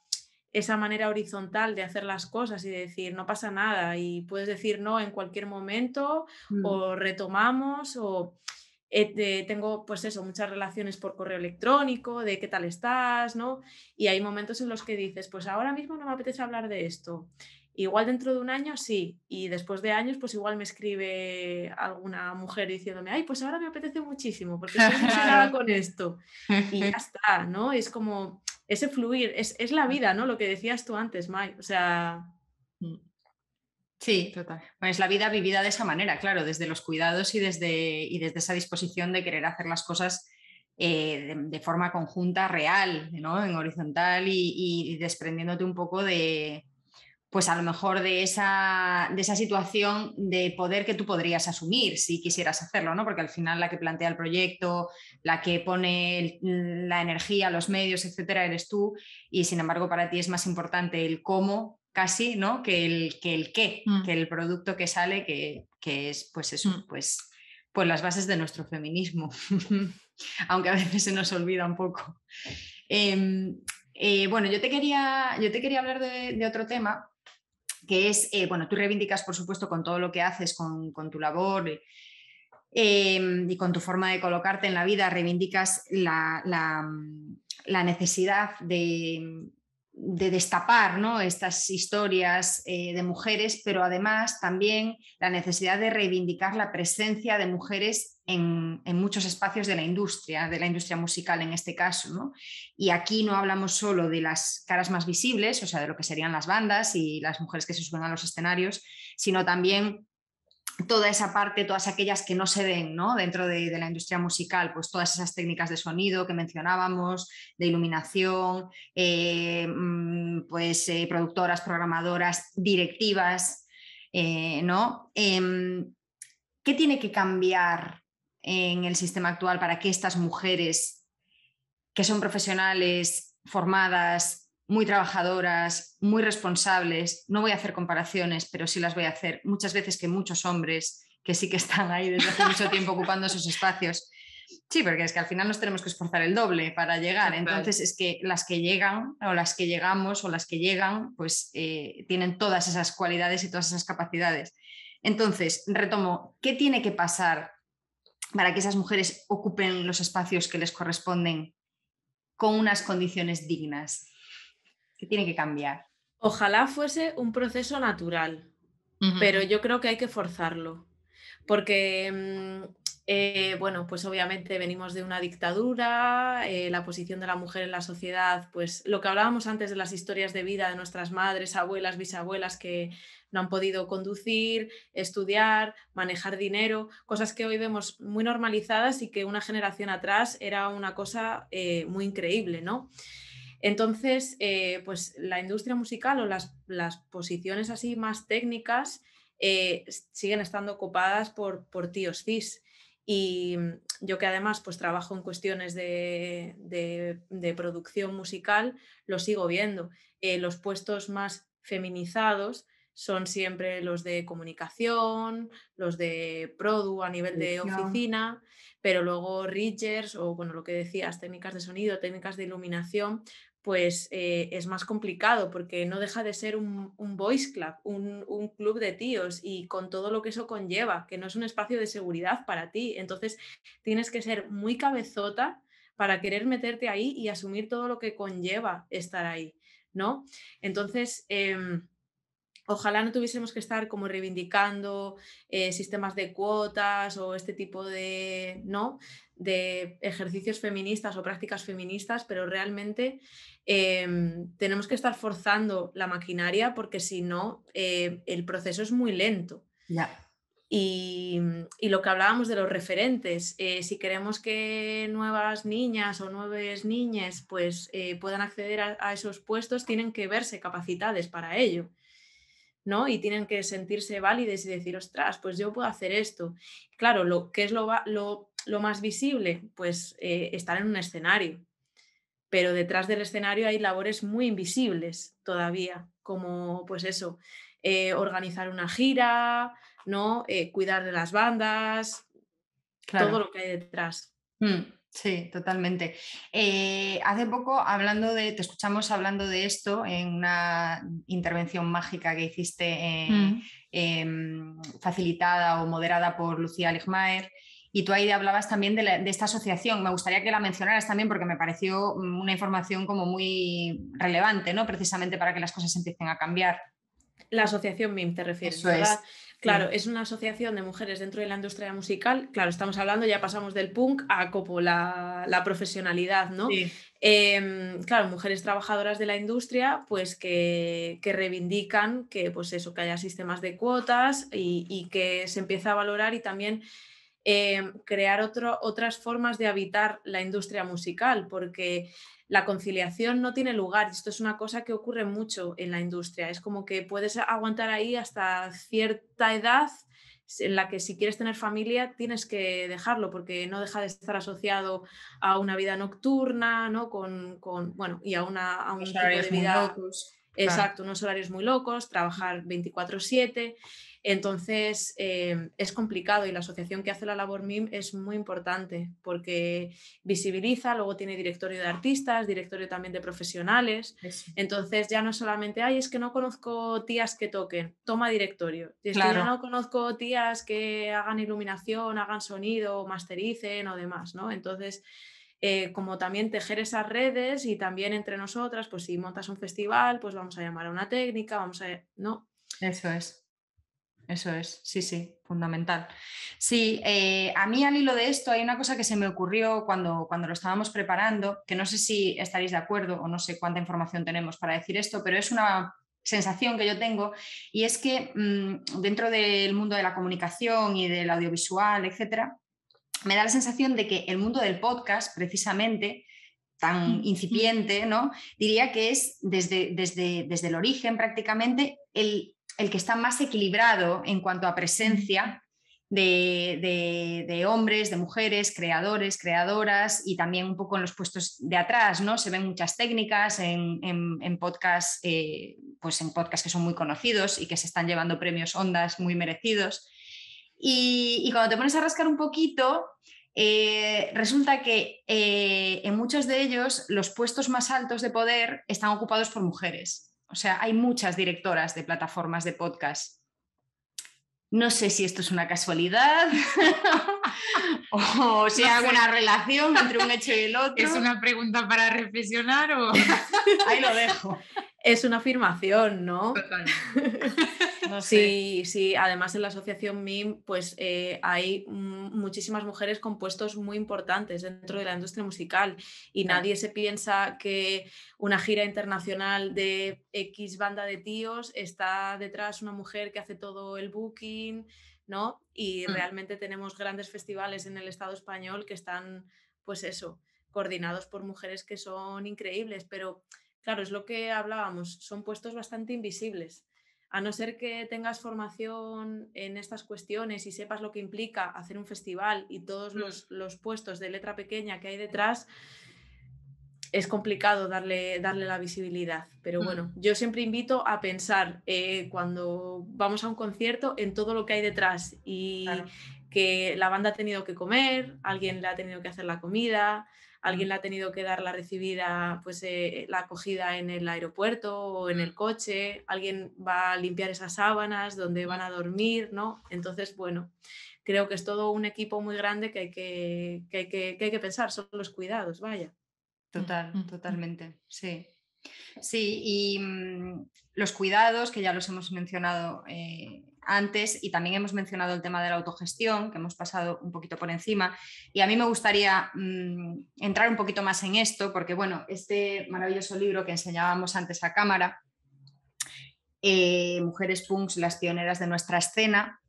esa manera horizontal de hacer las cosas y de decir, no pasa nada, y puedes decir no en cualquier momento, o retomamos, o tengo pues eso, muchas relaciones por correo electrónico, de qué tal estás, ¿no? Y hay momentos en los que dices, pues ahora mismo no me apetece hablar de esto. Igual dentro de un año sí, y después de años pues igual me escribe alguna mujer diciéndome, ay, pues ahora me apetece muchísimo porque estoy ilusionada con esto. Y ya está, ¿no? Es como ese fluir, es la vida, ¿no? Lo que decías tú antes, Mai. O sea... Sí, total. Bueno, es la vida vivida de esa manera, claro, desde los cuidados y desde esa disposición de querer hacer las cosas de forma conjunta, real, ¿no? En horizontal, y desprendiéndote un poco de, pues a lo mejor de esa situación de poder que tú podrías asumir si quisieras hacerlo, ¿no? Porque al final la que plantea el proyecto, la que pone la energía, los medios, etcétera, eres tú, y sin embargo para ti es más importante el cómo, casi, ¿no? que el qué, que el producto que sale, que es pues eso, pues las bases de nuestro feminismo, aunque a veces se nos olvida un poco. Bueno, yo te quería hablar de otro tema, que es, bueno, tú reivindicas, por supuesto, con todo lo que haces, con tu labor y con tu forma de colocarte en la vida, reivindicas la necesidad de de destapar, ¿no?, estas historias de mujeres, pero además también la necesidad de reivindicar la presencia de mujeres en muchos espacios de la industria musical en este caso, ¿no? Y aquí no hablamos solo de las caras más visibles, o sea, de lo que serían las bandas y las mujeres que se suben a los escenarios, sino también toda esa parte, todas aquellas que no se ven, ¿no?, dentro de la industria musical, pues todas esas técnicas de sonido que mencionábamos, de iluminación, productoras, programadoras, directivas, ¿no? ¿Qué tiene que cambiar en el sistema actual para que estas mujeres, que son profesionales, formadas, muy trabajadoras, muy responsables, no voy a hacer comparaciones, pero sí las voy a hacer muchas veces que muchos hombres que sí que están ahí desde hace mucho tiempo ocupando esos espacios? Sí, porque es que al final nos tenemos que esforzar el doble para llegar. Entonces es que las que llegan o las que llegamos o las que llegan pues tienen todas esas cualidades y todas esas capacidades. Entonces, retomo, ¿qué tiene que pasar para que esas mujeres ocupen los espacios que les corresponden con unas condiciones dignas? ¿Qué tiene que cambiar? Ojalá fuese un proceso natural, pero yo creo que hay que forzarlo, porque bueno, pues obviamente venimos de una dictadura, la posición de la mujer en la sociedad, pues lo que hablábamos antes de las historias de vida de nuestras madres, abuelas, bisabuelas que no han podido conducir, estudiar, manejar dinero, cosas que hoy vemos muy normalizadas y que una generación atrás era una cosa muy increíble, ¿no? Entonces, pues la industria musical o las posiciones así más técnicas siguen estando ocupadas por tíos cis. Y yo que además pues trabajo en cuestiones de producción musical, lo sigo viendo. Los puestos más feminizados son siempre los de comunicación, los de produ a nivel de oficina, pero luego riggers o bueno, lo que decías, técnicas de sonido, técnicas de iluminación, pues es más complicado porque no deja de ser un boys club, un club de tíos y con todo lo que eso conlleva, que no es un espacio de seguridad para ti. Entonces tienes que ser muy cabezota para querer meterte ahí y asumir todo lo que conlleva estar ahí, ¿no? Entonces, ojalá no tuviésemos que estar como reivindicando sistemas de cuotas o este tipo de, ¿no?, de ejercicios feministas o prácticas feministas, pero realmente tenemos que estar forzando la maquinaria porque si no, el proceso es muy lento. Ya. Y lo que hablábamos de los referentes, si queremos que nuevas niñas o nuevas niñas pues, puedan acceder a esos puestos, tienen que verse capacitadas para ello, ¿no? Y tienen que sentirse válidas y decir, ostras, pues yo puedo hacer esto. Claro, ¿qué es lo más visible? Pues estar en un escenario, pero detrás del escenario hay labores muy invisibles todavía, como pues eso, organizar una gira, ¿no? Cuidar de las bandas, Claro. todo lo que hay detrás. Sí, totalmente. Hace poco te escuchamos hablando de esto en una intervención mágica que hiciste facilitada o moderada por Lucía Ligmaer, y tú ahí hablabas también de esta asociación. Me gustaría que la mencionaras también porque me pareció una información como muy relevante, ¿no?, precisamente para que las cosas empiecen a cambiar. La asociación MIM te refieres, Eso ¿verdad? es. Claro, Sí. es una asociación de mujeres dentro de la industria musical. Claro, estamos hablando, ya pasamos del punk a como la profesionalidad, ¿no? Sí. Claro, mujeres trabajadoras de la industria, pues que reivindican que, pues eso, que haya sistemas de cuotas y que se empiece a valorar y también crear otras formas de habitar la industria musical, porque la conciliación no tiene lugar. Esto es una cosa que ocurre mucho en la industria. Es como que puedes aguantar ahí hasta cierta edad en la que si quieres tener familia tienes que dejarlo porque no deja de estar asociado a una vida nocturna, ¿no? Bueno, y a un tipo de vida. Locos. Exacto, unos horarios muy locos, trabajar 24/7. Entonces es complicado y la asociación que hace la labor MIM es muy importante porque visibiliza, luego tiene directorio de artistas, directorio también de profesionales. Eso. Entonces ya no solamente, ay, es que no conozco tías que toquen, toma directorio. Y es Claro. que ya no conozco tías que hagan iluminación, hagan sonido, mastericen o demás, ¿no? Entonces como también tejer esas redes y también entre nosotras, pues si montas un festival, pues vamos a llamar a una técnica, ¿no? Eso es, sí, fundamental. Sí, a mí al hilo de esto hay una cosa que se me ocurrió cuando lo estábamos preparando, que no sé si estaréis de acuerdo o no sé cuánta información tenemos para decir esto, pero es una sensación que yo tengo, y es que dentro del mundo de la comunicación y del audiovisual, etcétera, me da la sensación de que el mundo del podcast, precisamente, tan incipiente, ¿no? Diría que es desde el origen prácticamente el que está más equilibrado en cuanto a presencia de hombres, de mujeres, creadores, creadoras, y también un poco en los puestos de atrás, ¿no? Se ven muchas técnicas en podcasts, pues en podcasts que son muy conocidos y que se están llevando premios Ondas muy merecidos. Y cuando te pones a rascar un poquito, resulta que en muchos de ellos los puestos más altos de poder están ocupados por mujeres. O sea, hay muchas directoras de plataformas de podcast. No sé si esto es una casualidad o si hay alguna relación entre un hecho y el otro. ¿Es una pregunta para reflexionar o...? Ahí lo dejo. Es una afirmación, ¿no? Totalmente. No sé. Sí, además en la asociación MIM pues hay muchísimas mujeres con puestos muy importantes dentro de la industria musical y nadie se piensa que una gira internacional de X banda de tíos está detrás una mujer que hace todo el booking, ¿no? Y realmente tenemos grandes festivales en el Estado español que están, pues eso, coordinados por mujeres que son increíbles, pero claro, es lo que hablábamos, son puestos bastante invisibles. A no ser que tengas formación en estas cuestiones y sepas lo que implica hacer un festival y todos los puestos de letra pequeña que hay detrás, es complicado darle la visibilidad. Pero bueno, yo siempre invito a pensar cuando vamos a un concierto en todo lo que hay detrás y que la banda ha tenido que comer, alguien le ha tenido que hacer la comida, alguien le ha tenido que dar la recibida, pues la acogida en el aeropuerto o en el coche, alguien va a limpiar esas sábanas donde van a dormir, ¿no? Entonces, bueno, creo que es todo un equipo muy grande que hay que pensar, son los cuidados, vaya. Totalmente, sí. Sí, y los cuidados, que ya los hemos mencionado antes, y también hemos mencionado el tema de la autogestión, que hemos pasado un poquito por encima, y a mí me gustaría entrar un poquito más en esto, porque bueno, este maravilloso libro que enseñábamos antes a cámara, Mujeres Punks, las pioneras de nuestra escena,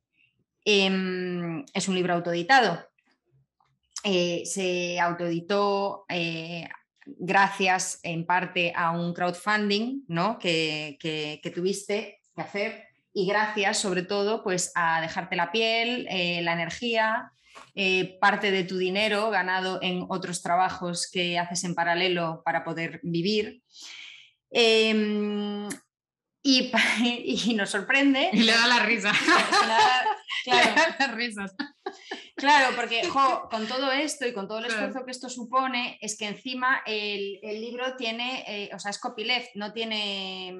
es un libro autoeditado. Se autoeditó gracias en parte a un crowdfunding, ¿no? que tuviste que hacer, y gracias sobre todo pues, a dejarte la piel, la energía, parte de tu dinero ganado en otros trabajos que haces en paralelo para poder vivir. Y nos sorprende. Y le da la risa. Claro. Le da las risas. Claro, porque con todo esto y con todo el esfuerzo que esto supone, es que encima el libro tiene, o sea, es copyleft, no tiene,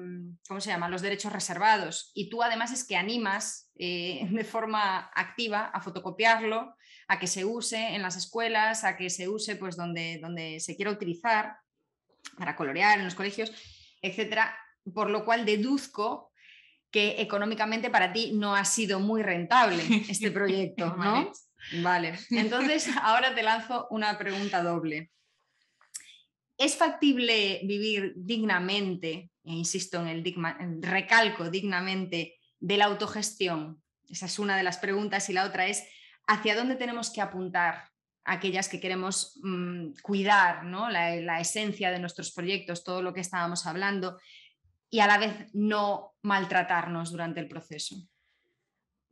¿cómo se llama?, los derechos reservados. Y tú además es que animas de forma activa a fotocopiarlo, a que se use en las escuelas, a que se use pues donde se quiera utilizar para colorear en los colegios, etcétera. Por lo cual deduzco que económicamente para ti no ha sido muy rentable este proyecto, ¿no? Vale, entonces ahora te lanzo una pregunta doble. ¿Es factible vivir dignamente, e insisto recalco dignamente, de la autogestión? Esa es una de las preguntas, y la otra es ¿hacia dónde tenemos que apuntar aquellas que queremos cuidar, ¿no? la esencia de nuestros proyectos, todo lo que estábamos hablando, y a la vez no maltratarnos durante el proceso?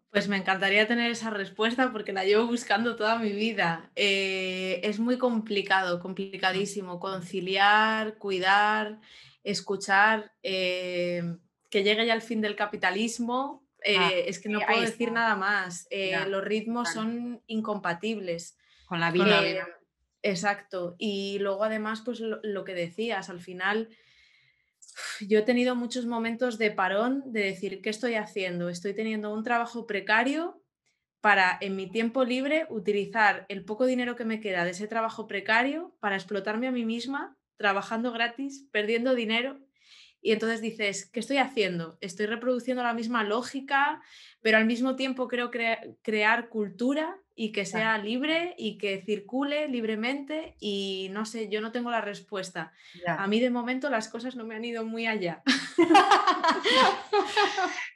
Pues me encantaría tener esa respuesta porque la llevo buscando toda mi vida. Es muy complicado, complicadísimo conciliar, cuidar, escuchar, que llegue ya el fin del capitalismo. Es que no puedo decir nada más. Los ritmos son incompatibles. Con la vida. Exacto. Y luego además, pues lo que decías, al final... Yo he tenido muchos momentos de parón, de decir, ¿qué estoy haciendo? Estoy teniendo un trabajo precario para en mi tiempo libre utilizar el poco dinero que me queda de ese trabajo precario para explotarme a mí misma, trabajando gratis, perdiendo dinero. Y entonces dices, ¿qué estoy haciendo? Estoy reproduciendo la misma lógica, pero al mismo tiempo creo crear cultura y que sea libre y que circule libremente, y no sé, yo no tengo la respuesta. A mí de momento las cosas no me han ido muy allá.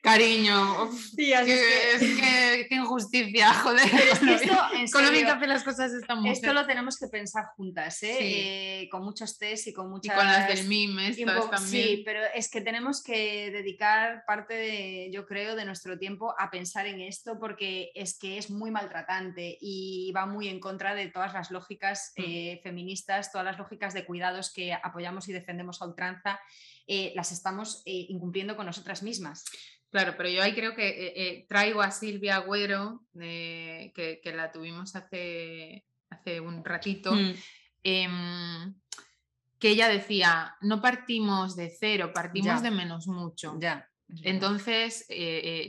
Cariño, uf, Tías, qué injusticia, joder. Pero es que esto, en Con lo bien que serio, hace las cosas esta mujer. esto lo tenemos que pensar juntas, ¿eh? Sí. Con muchos test y con muchas... Y con las del mime estas también. Sí, pero es que tenemos que dedicar parte de, yo creo, de nuestro tiempo a pensar en esto, porque es que es muy maltratante y va muy en contra de todas las lógicas feministas, todas las lógicas de cuidados que apoyamos y defendemos a ultranza, las estamos incumpliendo con nosotras mismas. Claro, pero yo ahí creo que traigo a Silvia Agüero, que la tuvimos hace un ratito, que ella decía, no partimos de cero, partimos de menos mucho. Entonces,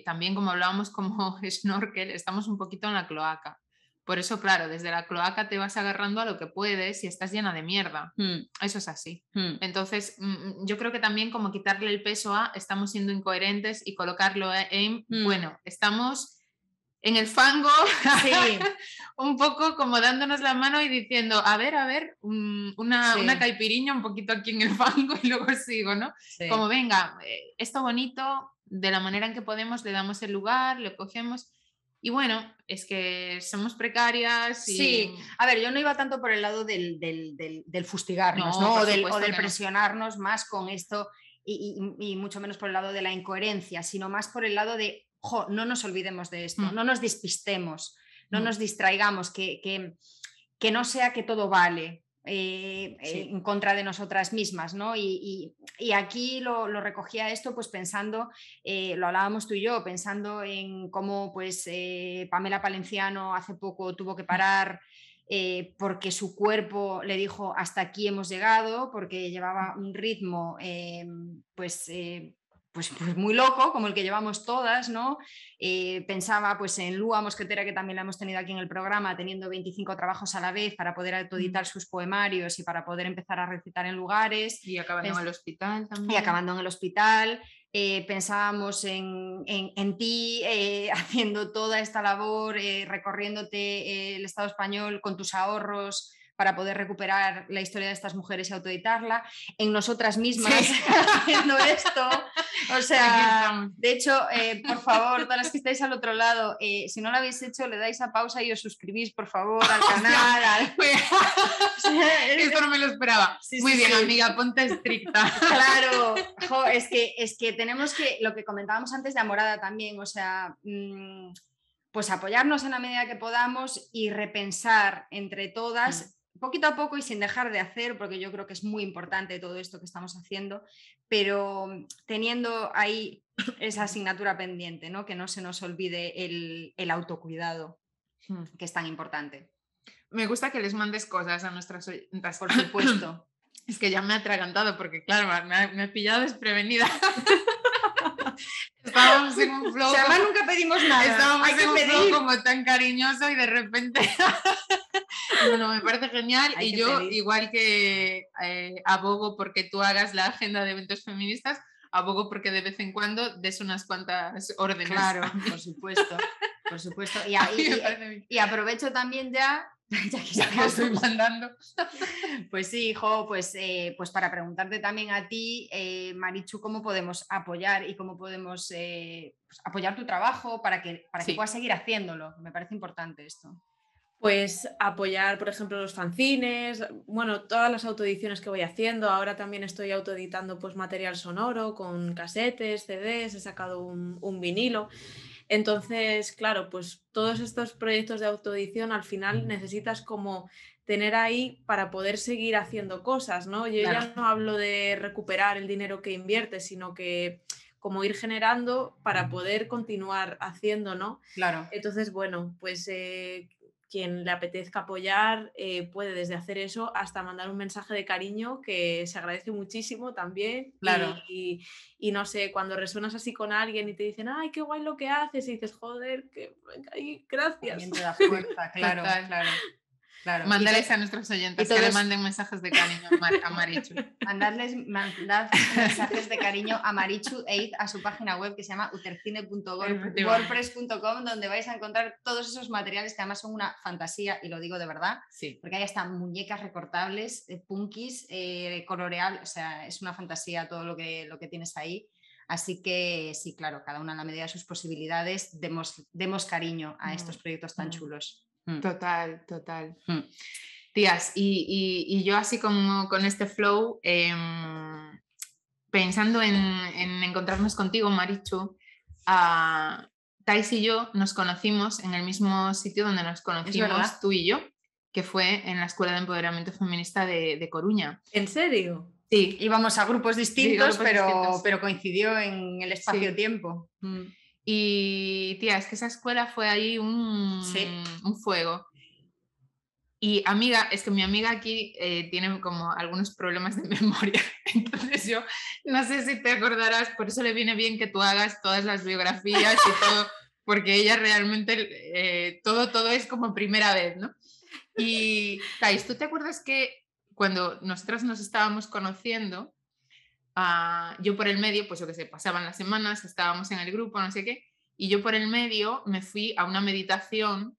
también como hablábamos como snorkel, estamos un poquito en la cloaca. Por eso, claro, desde la cloaca te vas agarrando a lo que puedes y estás llena de mierda. Eso es así. Entonces, yo creo que también como quitarle el peso a estamos siendo incoherentes y colocarlo en, bueno, estamos en el fango, sí. un poco como dándonos la mano y diciendo, a ver, una caipiriña un poquito aquí en el fango y luego sigo, ¿no? Sí. Como venga, esto bonito, de la manera en que podemos, le damos el lugar, le cogemos. Y bueno, es que somos precarias y... Sí, a ver, yo no iba tanto por el lado del fustigarnos, ¿no? O del presionarnos más con esto y mucho menos por el lado de la incoherencia, sino más por el lado de, no nos olvidemos de esto, no nos despistemos, no nos distraigamos, que no sea que todo vale. En contra de nosotras mismas, ¿no? Y aquí lo recogía esto pues pensando, lo hablábamos tú y yo, pensando en cómo pues Pamela Palenciano hace poco tuvo que parar porque su cuerpo le dijo hasta aquí hemos llegado, porque llevaba un ritmo pues muy loco, como el que llevamos todas, ¿no? Pensaba pues en Lua Mosquetera, que también la hemos tenido aquí en el programa, teniendo 25 trabajos a la vez para poder autoeditar sus poemarios y para poder empezar a recitar en lugares. Y acabando en el hospital también. Y acabando en el hospital. Pensábamos en ti haciendo toda esta labor, recorriéndote el Estado español con tus ahorros para poder recuperar la historia de estas mujeres y autoeditarla, en nosotras mismas haciendo esto. O sea, de hecho, por favor, todas las que estáis al otro lado, si no lo habéis hecho, le dais a pausa y os suscribís, por favor, al canal. Esto no me lo esperaba. Muy bien, amiga, ponte estricta. Claro, es que tenemos que, lo que comentábamos antes de Amorada también, o sea... pues apoyarnos en la medida que podamos y repensar entre todas poquito a poco y sin dejar de hacer, porque yo creo que es muy importante todo esto que estamos haciendo, pero teniendo ahí esa asignatura pendiente, ¿no? Que no se nos olvide el autocuidado, que es tan importante. Me gusta que les mandes cosas a nuestras oyentas. Por supuesto. Es que ya me he atragantado porque, claro, me he pillado desprevenida. Estábamos en un flow. O sea, además nunca pedimos nada. Estábamos en un flow como tan cariñoso y de repente. Bueno, me parece genial. Y yo, pedir. Igual que abogo porque tú hagas la agenda de eventos feministas, abogo porque de vez en cuando des unas cuantas órdenes. Claro, por supuesto. Por supuesto. Y aprovecho también ya que estoy mandando. Pues sí, hijo, pues para preguntarte también a ti, Marichu, cómo podemos apoyar y cómo podemos pues apoyar tu trabajo para que puedas seguir haciéndolo. Me parece importante esto. Pues apoyar, por ejemplo, los fanzines, bueno, todas las autoediciones que voy haciendo. Ahora también estoy autoeditando pues material sonoro con casetes, CDs, he sacado un vinilo. Entonces, claro, pues todos estos proyectos de autoedición al final necesitas como tener ahí para poder seguir haciendo cosas, ¿no? Yo ya no hablo de recuperar el dinero que inviertes, sino que como ir generando para poder continuar haciendo, ¿no? Claro. Entonces, bueno, pues quien le apetezca apoyar puede desde hacer eso hasta mandar un mensaje de cariño que se agradece muchísimo también. Claro. Y no sé, cuando resuenas así con alguien y te dicen, ay, qué guay lo que haces, y dices, joder, que gracias. También te da fuerza, claro, claro. Mándales a nuestros oyentes que le manden mensajes de cariño a Marichu. Mandad mensajes de cariño a Marichu e id a su página web que se llama utercine.wordpress.com, donde vais a encontrar todos esos materiales que además son una fantasía, y lo digo de verdad, sí. Porque ahí están muñecas recortables, punkis, coloreables, o sea, es una fantasía todo lo que tienes ahí. Así que sí, claro, cada una a la medida de sus posibilidades, demos cariño a estos proyectos tan chulos. Total. Tías, y yo así como con este flow, pensando en encontrarnos contigo, Marichu, Thais y yo nos conocimos en el mismo sitio donde nos conocimos tú y yo, que fue en la Escuela de Empoderamiento Feminista de Coruña. ¿En serio? Sí, íbamos a grupos distintos, pero coincidió en el espacio-tiempo. Y tía, es que esa escuela fue ahí un fuego. Y amiga, es que mi amiga aquí tiene como algunos problemas de memoria, entonces yo no sé si te acordarás, por eso le viene bien que tú hagas todas las biografías y todo, porque ella realmente todo es como primera vez, ¿no? Y Thais, ¿tú te acuerdas que cuando nosotras nos estábamos conociendo, yo por el medio, pues yo qué sé, pasaban las semanas, estábamos en el grupo, no sé qué, y yo por el medio me fui a una meditación,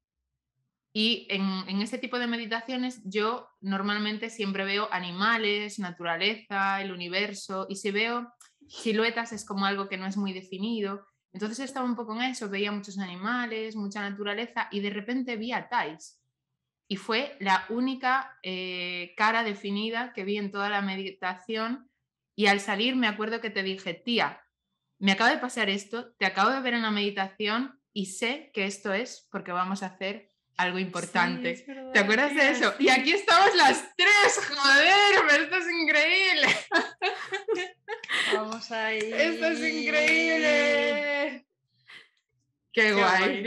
y en este tipo de meditaciones yo normalmente siempre veo animales, naturaleza, el universo, y si veo siluetas es como algo que no es muy definido. Entonces estaba un poco en eso, veía muchos animales, mucha naturaleza, y de repente vi a Thais. Y fue la única cara definida que vi en toda la meditación. Y al salir me acuerdo que te dije, tía, me acaba de pasar esto, te acabo de ver en la meditación y sé que esto es porque vamos a hacer algo importante. Sí, ¿te acuerdas de eso? Sí. Y aquí estamos las tres, joder, pero esto es increíble. Vamos ahí. Esto es increíble. Qué guay.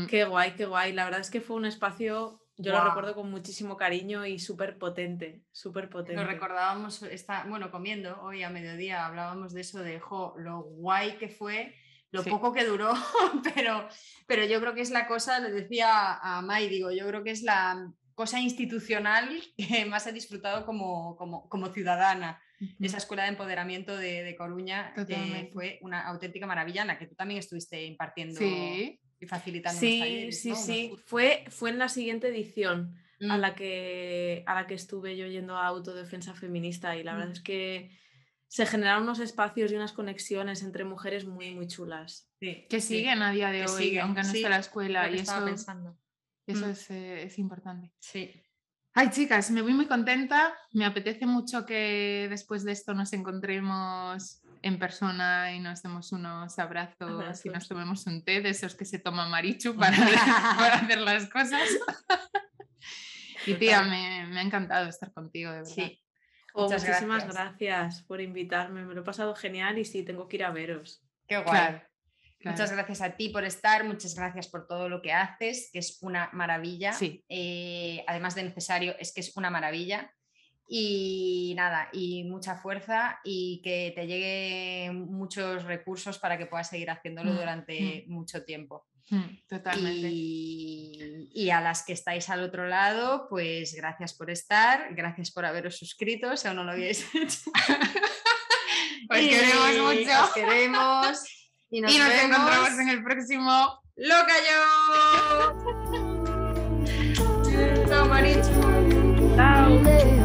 Qué guay. La verdad es que fue un espacio, yo lo recuerdo con muchísimo cariño y súper potente. Lo recordábamos, comiendo hoy a mediodía, hablábamos de eso, de lo guay que fue, lo poco que duró, pero yo creo que es la cosa, le decía a Mai, yo creo que es la cosa institucional que más he disfrutado como ciudadana. Esa escuela de empoderamiento de Coruña fue una auténtica maravilla, en la que tú también estuviste impartiendo y facilitando los talleres, ¿no? Sí. Fue en la siguiente edición a la que estuve yo yendo a autodefensa feminista, y la verdad es que se generaron unos espacios y unas conexiones entre mujeres muy, muy chulas. Que siguen a día de hoy, aunque no está la escuela, y eso es importante. Sí. Ay, chicas, me voy muy contenta. Me apetece mucho que después de esto nos encontremos en persona y nos demos unos abrazos y nos tomemos un té de esos que se toma Marichu para hacer las cosas. Y tía, me ha encantado estar contigo, de verdad. Sí. Muchísimas gracias por invitarme. Me lo he pasado genial y sí, tengo que ir a veros. Qué guay. Claro. Muchas gracias a ti por estar, muchas gracias por todo lo que haces, que es una maravilla. Sí. Además de necesario, es que es una maravilla. Y nada, y mucha fuerza, y que te lleguen muchos recursos para que puedas seguir haciéndolo durante mucho tiempo. Totalmente. Y a las que estáis al otro lado, pues gracias por estar, gracias por haberos suscrito, si aún no lo habéis hecho. Os queremos mucho. Os queremos. Y nos encontramos en el próximo Loca Yo. Chao, Marichu. Chao.